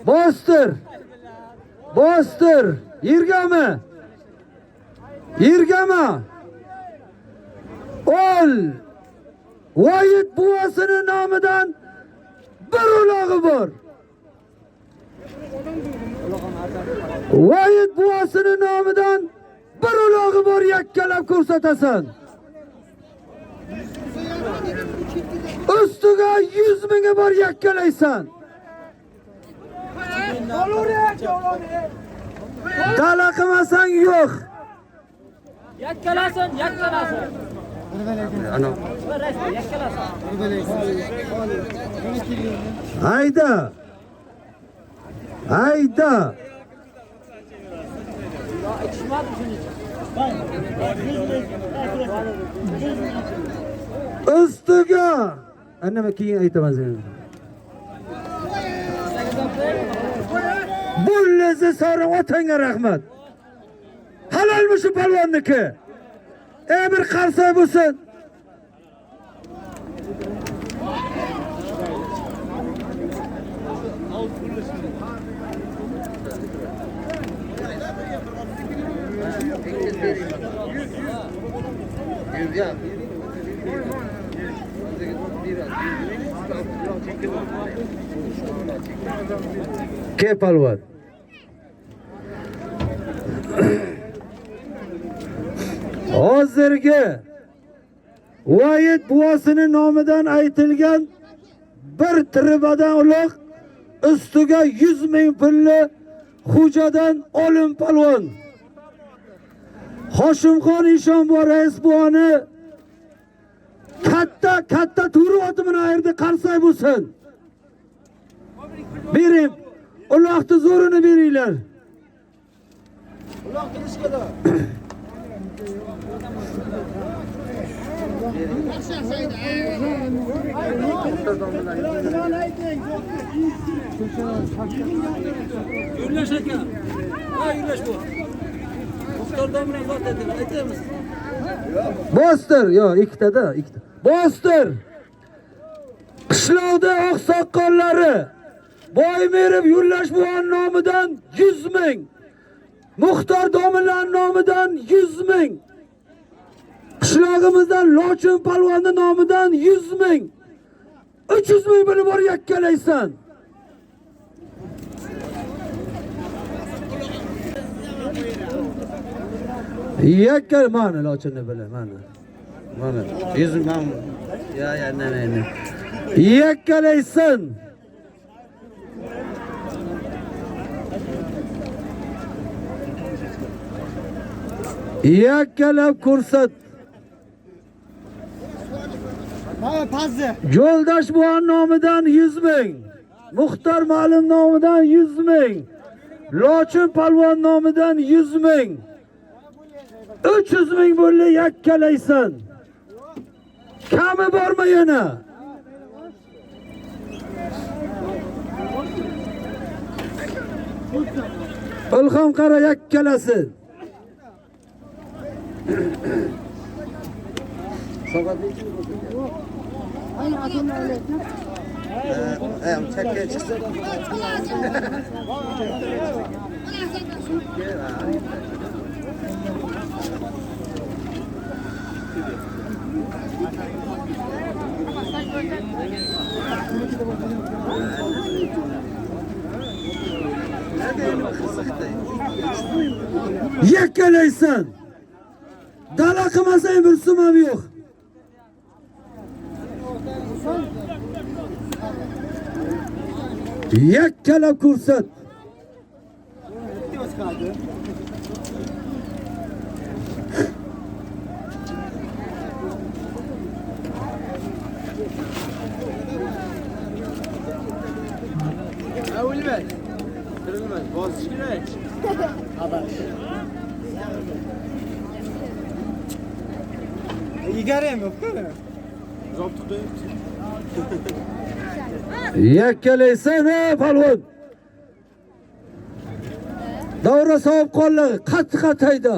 Bostir. Yergami? Ol. Voyit buvasining nomidan bir ulog'i bor. Voyit buvasining nomidan bir ulog'i bor, yakkalab ko'rsatasan. Ustiga 100 mingga bor yakkalaysan. Dala qilmasang yo'q. Yakkalasin. Ana. Yakkalasin. Hayda. Ustiga. Nima keyin aytaman sen. Bullazi sari otangga rahmat. Halalmi shu palvonniki? Bir qarsak bo'lsin. Ke palvon. Hozirgi Voyit buvasining nomidan aytilgan bir tribadan uloq, ustiga 100 ming pulli Xo'jadan Olim palvon, Hoshimxon Eshonboy rais buvani katta turi oti bilan ayirdi, qarsak bo'lsin. Bering, Allohning zo'rini beringlar. Yürüleş aka. Ha yürüleş bu. Muhtar domine zot dediler. Aytır mısın? Bostir, yo'q, ikkita. Bostir. Qishloqda oqsoqollari Boymerib Yo'llash buvan nomidan 100 ming. Muxtor domlalar nomidan 100 ming. Qishlog'imizdan Lochin palvonni nomidan 100 ming. 300 ming bo'lib bor yakkalaysan. Yakkal mana Lochinni bilan mana. 100 ming. Ya ne. Yakkalaysan. Yakkalab ko'rsat. Yo'ldosh buvan nomidan 100 ming. Muxtor ma'lum nomidan 100 ming. Lochin palvon nomidan 100 ming. 300 ming bo'ldi yakkalaysan. Kami bormi yana? Ilhom qara yakkalasin. Yakkalaysan. Dala qilmasang bir sumam yo'q. Yakkalab ko'rsat. Yakkalaysan palvon. Davra savob qoldi, qat-qataydi.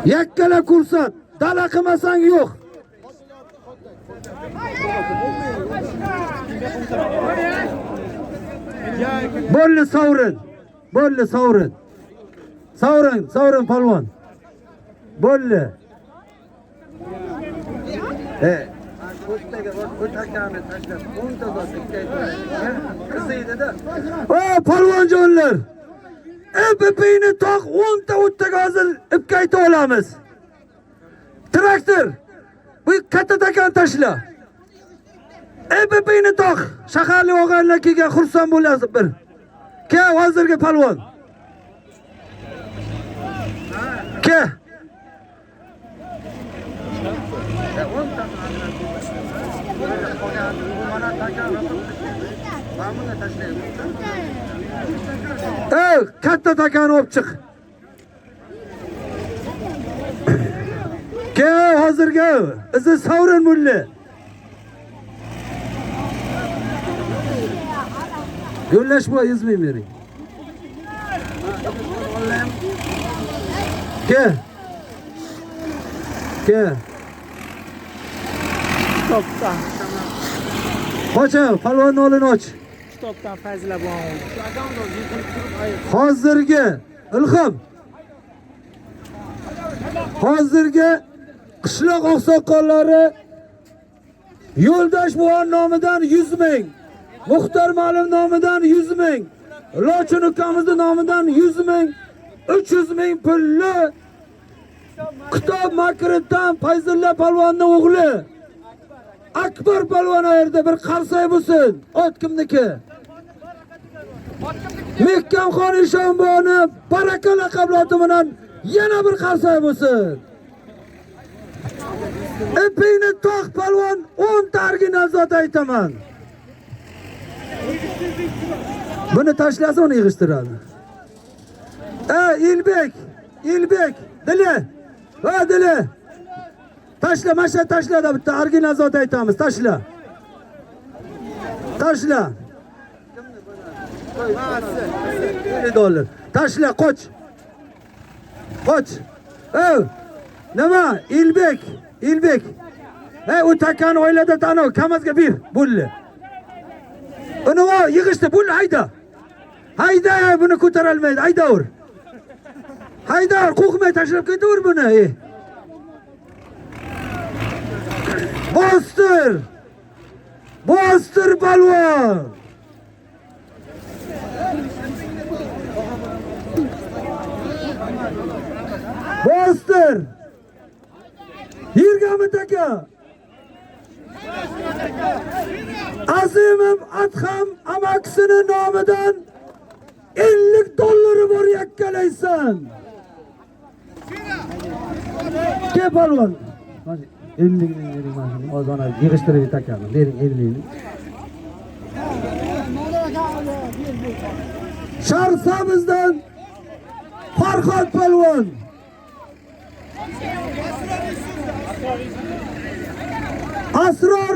Yakkalab ko'rsat. Dala qilmasang yo'q. Bo'ldi sovrin. Bo'ldi sovrin. Sovrin palvon. Bo'ldi. Ko'takani tashlab, 10 ta qiziydi-da. O palvonjonlar. MPP'ni toq 10 ta o'ttak hozir ipkayta olamiz. Traktor. Bu katta takan tashla. MPP'ni toq. Shaharli o'g'aylar kelgan xursand bo'lasiz bir. Ke hozirgi palvon. Ke. Katta takani olib chiq. Ke hozirgi izi sovrin mulli. Yo'llash bu 100 ming bering. Ke. Stopdan. Qocha, palvon olin och. Stopdan Fazila bo'ldi. Hozirgi Ilhom. Hozirgi qishloq oqsoqollari Yo'ldosh buvan nomidan 100 ming. Muxtor ma'lum nomidan 100 ming. Lochin ukamizning nomidan 100 ming. 300 ming pulli Kitob Makritdan Fayzulla palvonning o'g'li Akbar palvon yerda bir qarsak bo'lsin. Ot kimniki? Mehkamxon Eshonboni baraka laqabloti bilan yana bir qarsoy bo'lsin. Ipingni toq palvon 10 ta original zot aytaman. Buni tashlasa uni yig'ishtiradi. Ilbek, Dili. Va Dili. Tashla, masha tashlada bitta original zot aytamiz, tashla. $50. Tashla, qoch. Nima? Ilbek. U takani oilada tanov, kamazga bir, bulli. Uni yig'ishdi, bulli hayda. Buni ko'tarolmaydi, haydaver. Qo'rqmay tashlab ketaver buni. Bostir palvon. Bostir. Yirgami taka. Azimim Adham amakisini nomidan $50 bor yakkalaysan. Ke palvon. 50 bering mana. Ozona yig'ishtirib takani. Bering 50 ni. Sharsabizdan Farhod palvon. Asror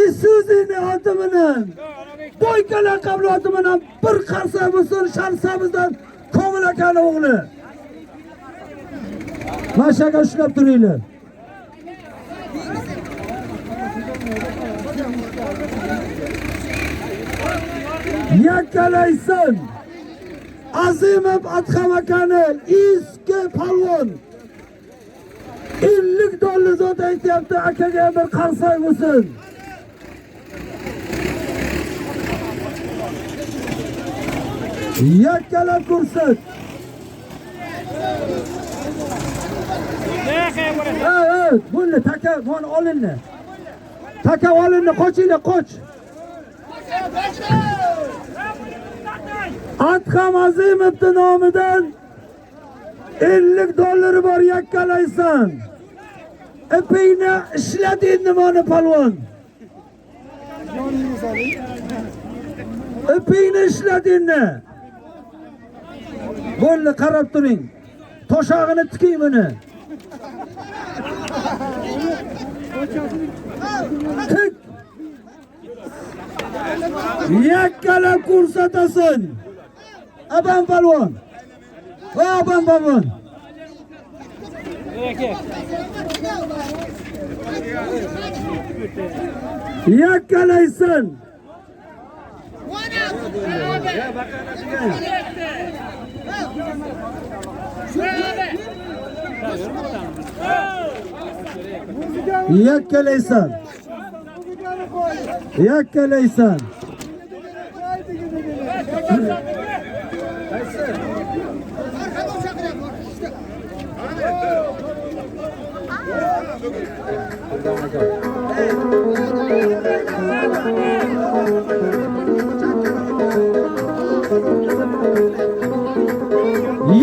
Isuzi'ni oti bilan Boykalar qabli oti bilan bir qarsoy bo'lsin Sharsabizdan Komil akani o'g'li. Mashaga ushlab turinglar. Yakkalaysan. Azimov Adham akani eski palvon. $50 zot aytyapti, akaga bir qarsoy bo'lsin. Yakkalab ko'rsat. Bunni taka mana olinni. Taka olinni, qochinglar, qoch. Adham Azimovning nomidan $50 bor yakkalaysan. Ipingni ishlading nimani palvon? Ipingni ishladingni. Bo'ldi, qarab turing. Toshog'ini tiking buni. Tik. Yakkalab ko'rsatasan. Abam palvon. Abam palvon. Yakkalaysan. Yakkalaysan. Yakkalaysan.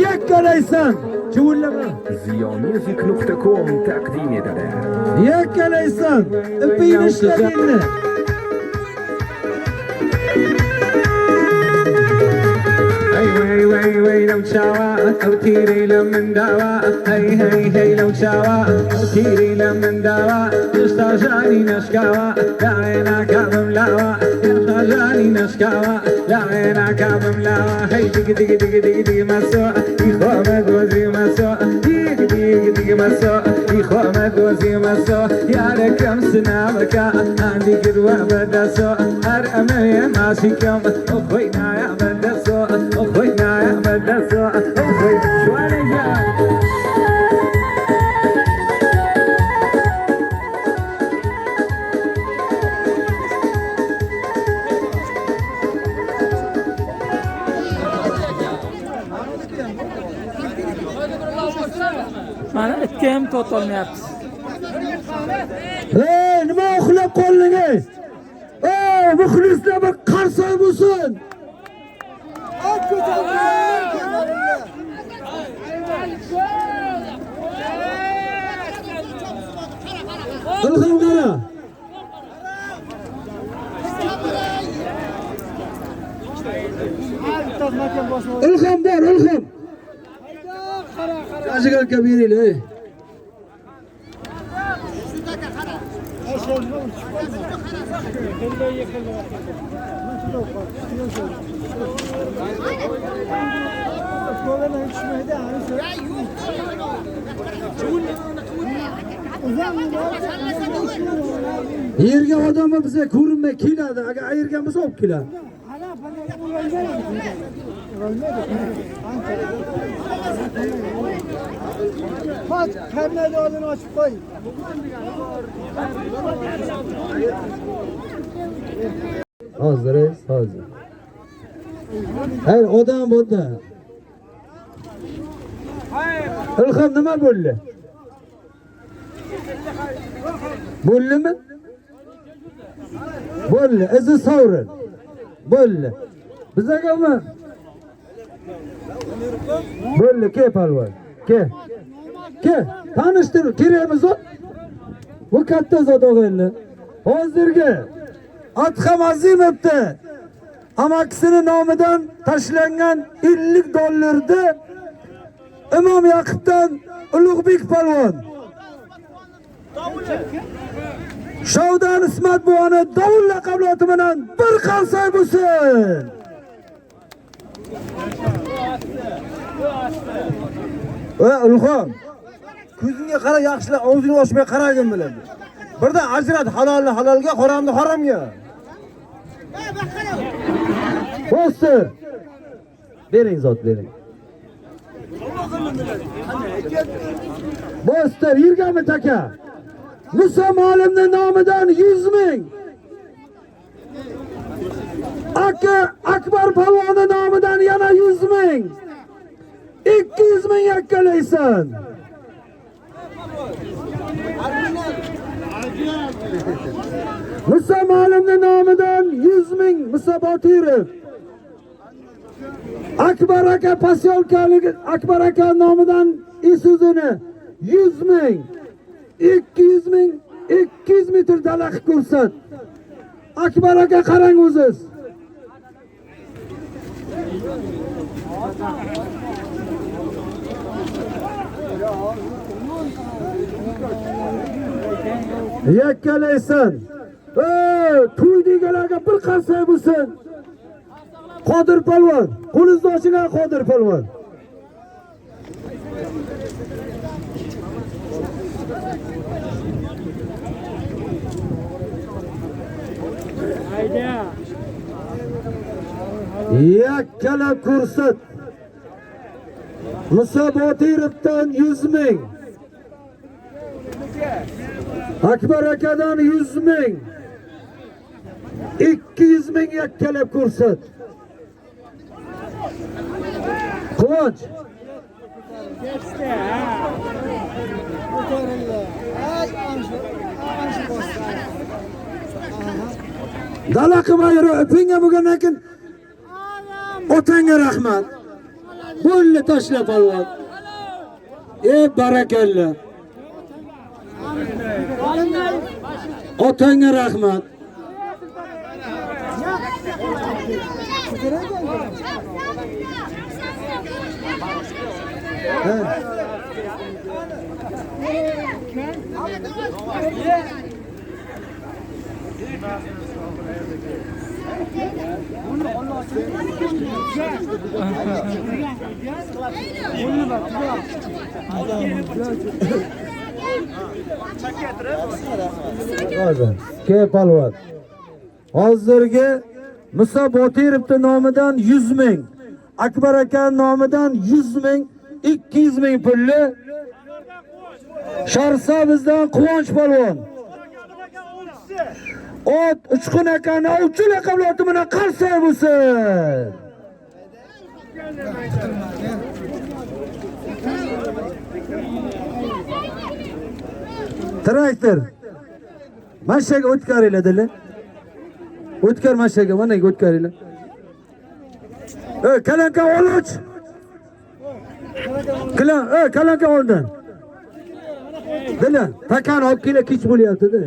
Yakkalaysan. Chuvullama. Ziyonmusic.com taqdim etadi. Yakkalaysan. Ipingni ishladingni. Hey لو شاوا أوتيري لمن دوا هي لو شاوا أوتيري لمن دوا يستاجاني نشكاوا لا عينا كامم لاوا يستاجاني نشكاوا لا عينا كامم لاوا هي دق دق دق دق دق مسوا يخومد وزي مسوا دق دق دق مسوا يخومد وزي مسوا يا ركم سنامك عندي قدوة بدسوا أرأمي ماشيكم أخوينا يا بدسوا أخوينا يا بدسوا أخوينا شواليا Mana itga ham totolmayapti. Nima uxlab qoldingiz? Muxlislar bir qarsoy bo'lsin. ilhom bor, ilhom. Ajigarga beraylik. Yerga odamlar bizga ko'rinmay keladi. Agar ayirgan bo'lsa olib keladi. Hop, karnayni oldini ochib qo'y. Hozir, hozir. Hayır, odam bo'ldi. Ilhom nima bo'ldi? Bo'ldimi? Bo'ldi, izi sovrin. Bo'ldi. Bizagami? Bo'ldi, ke palvon. Ke. Ke, tanishtir, kerakmiz o. Bu katta zot o'g'ilni. Hozirgi Adham Azimovni amakisining nomidan tashlangan 50 dollarni Imom Yaqubdan Ulug'bek palvon Shovdan Ismat buvani Dovul laqabloti bilan bir qalsay bo'lsin. Ulxon, ko'zingga qara, yaxshilab og'zingni ochmay qaragin biladi. Birdan ajrat, halolni halolga, haromni haromga. Bostir. Bering zot, bering. Bostir, yirgami taka. Musa Molimning nomidan 100 ming. Aka Akbar palvonning nomidan yana 100 ming. 200 ming yakkalaysan. Musa Molimning nomidan 100 ming Musa Botirov. Akbar aka posyolkalik Akbar aka nomidan Isuzini 100 ming. 200 ming 200 metr dalax ko'rsat. Akbar aka qarang o'ziz. Yakkalaysan. To'y deganlarga bir qarsak bo'lsin. Qodir palvon, qo'lingizni ochinglar Qodir palvon. Yakkalab ko'rsat. Musa Botirovdan 100 ming. Akbar akadan 100 ming. 200 ming yakkalab ko'rsat. Quvonch. Dalaqi bayro öpinga bo'lgandan keyin otangga rahmat. Bo'ldi tashla palvon. Barakalla. Otangga rahmat. Ke palvon. Hozirgi Musa Botirovning nomidan 100 ming, Akbar aka nomidan 100 ming, 200 ming pulli. Sharsa bizdan Quvonch palvon. Ot Uchqun akani ovchi laqabloti bilan qarsak bo'lsin. Traktor. Mashinaga o'tkaringlar dedilar. O'tkar mashinaga, mana o'tkaringlar. Kalanka oluch. Kalanka oldan. Dilan, takan olib kela kech bo'lyapti-da.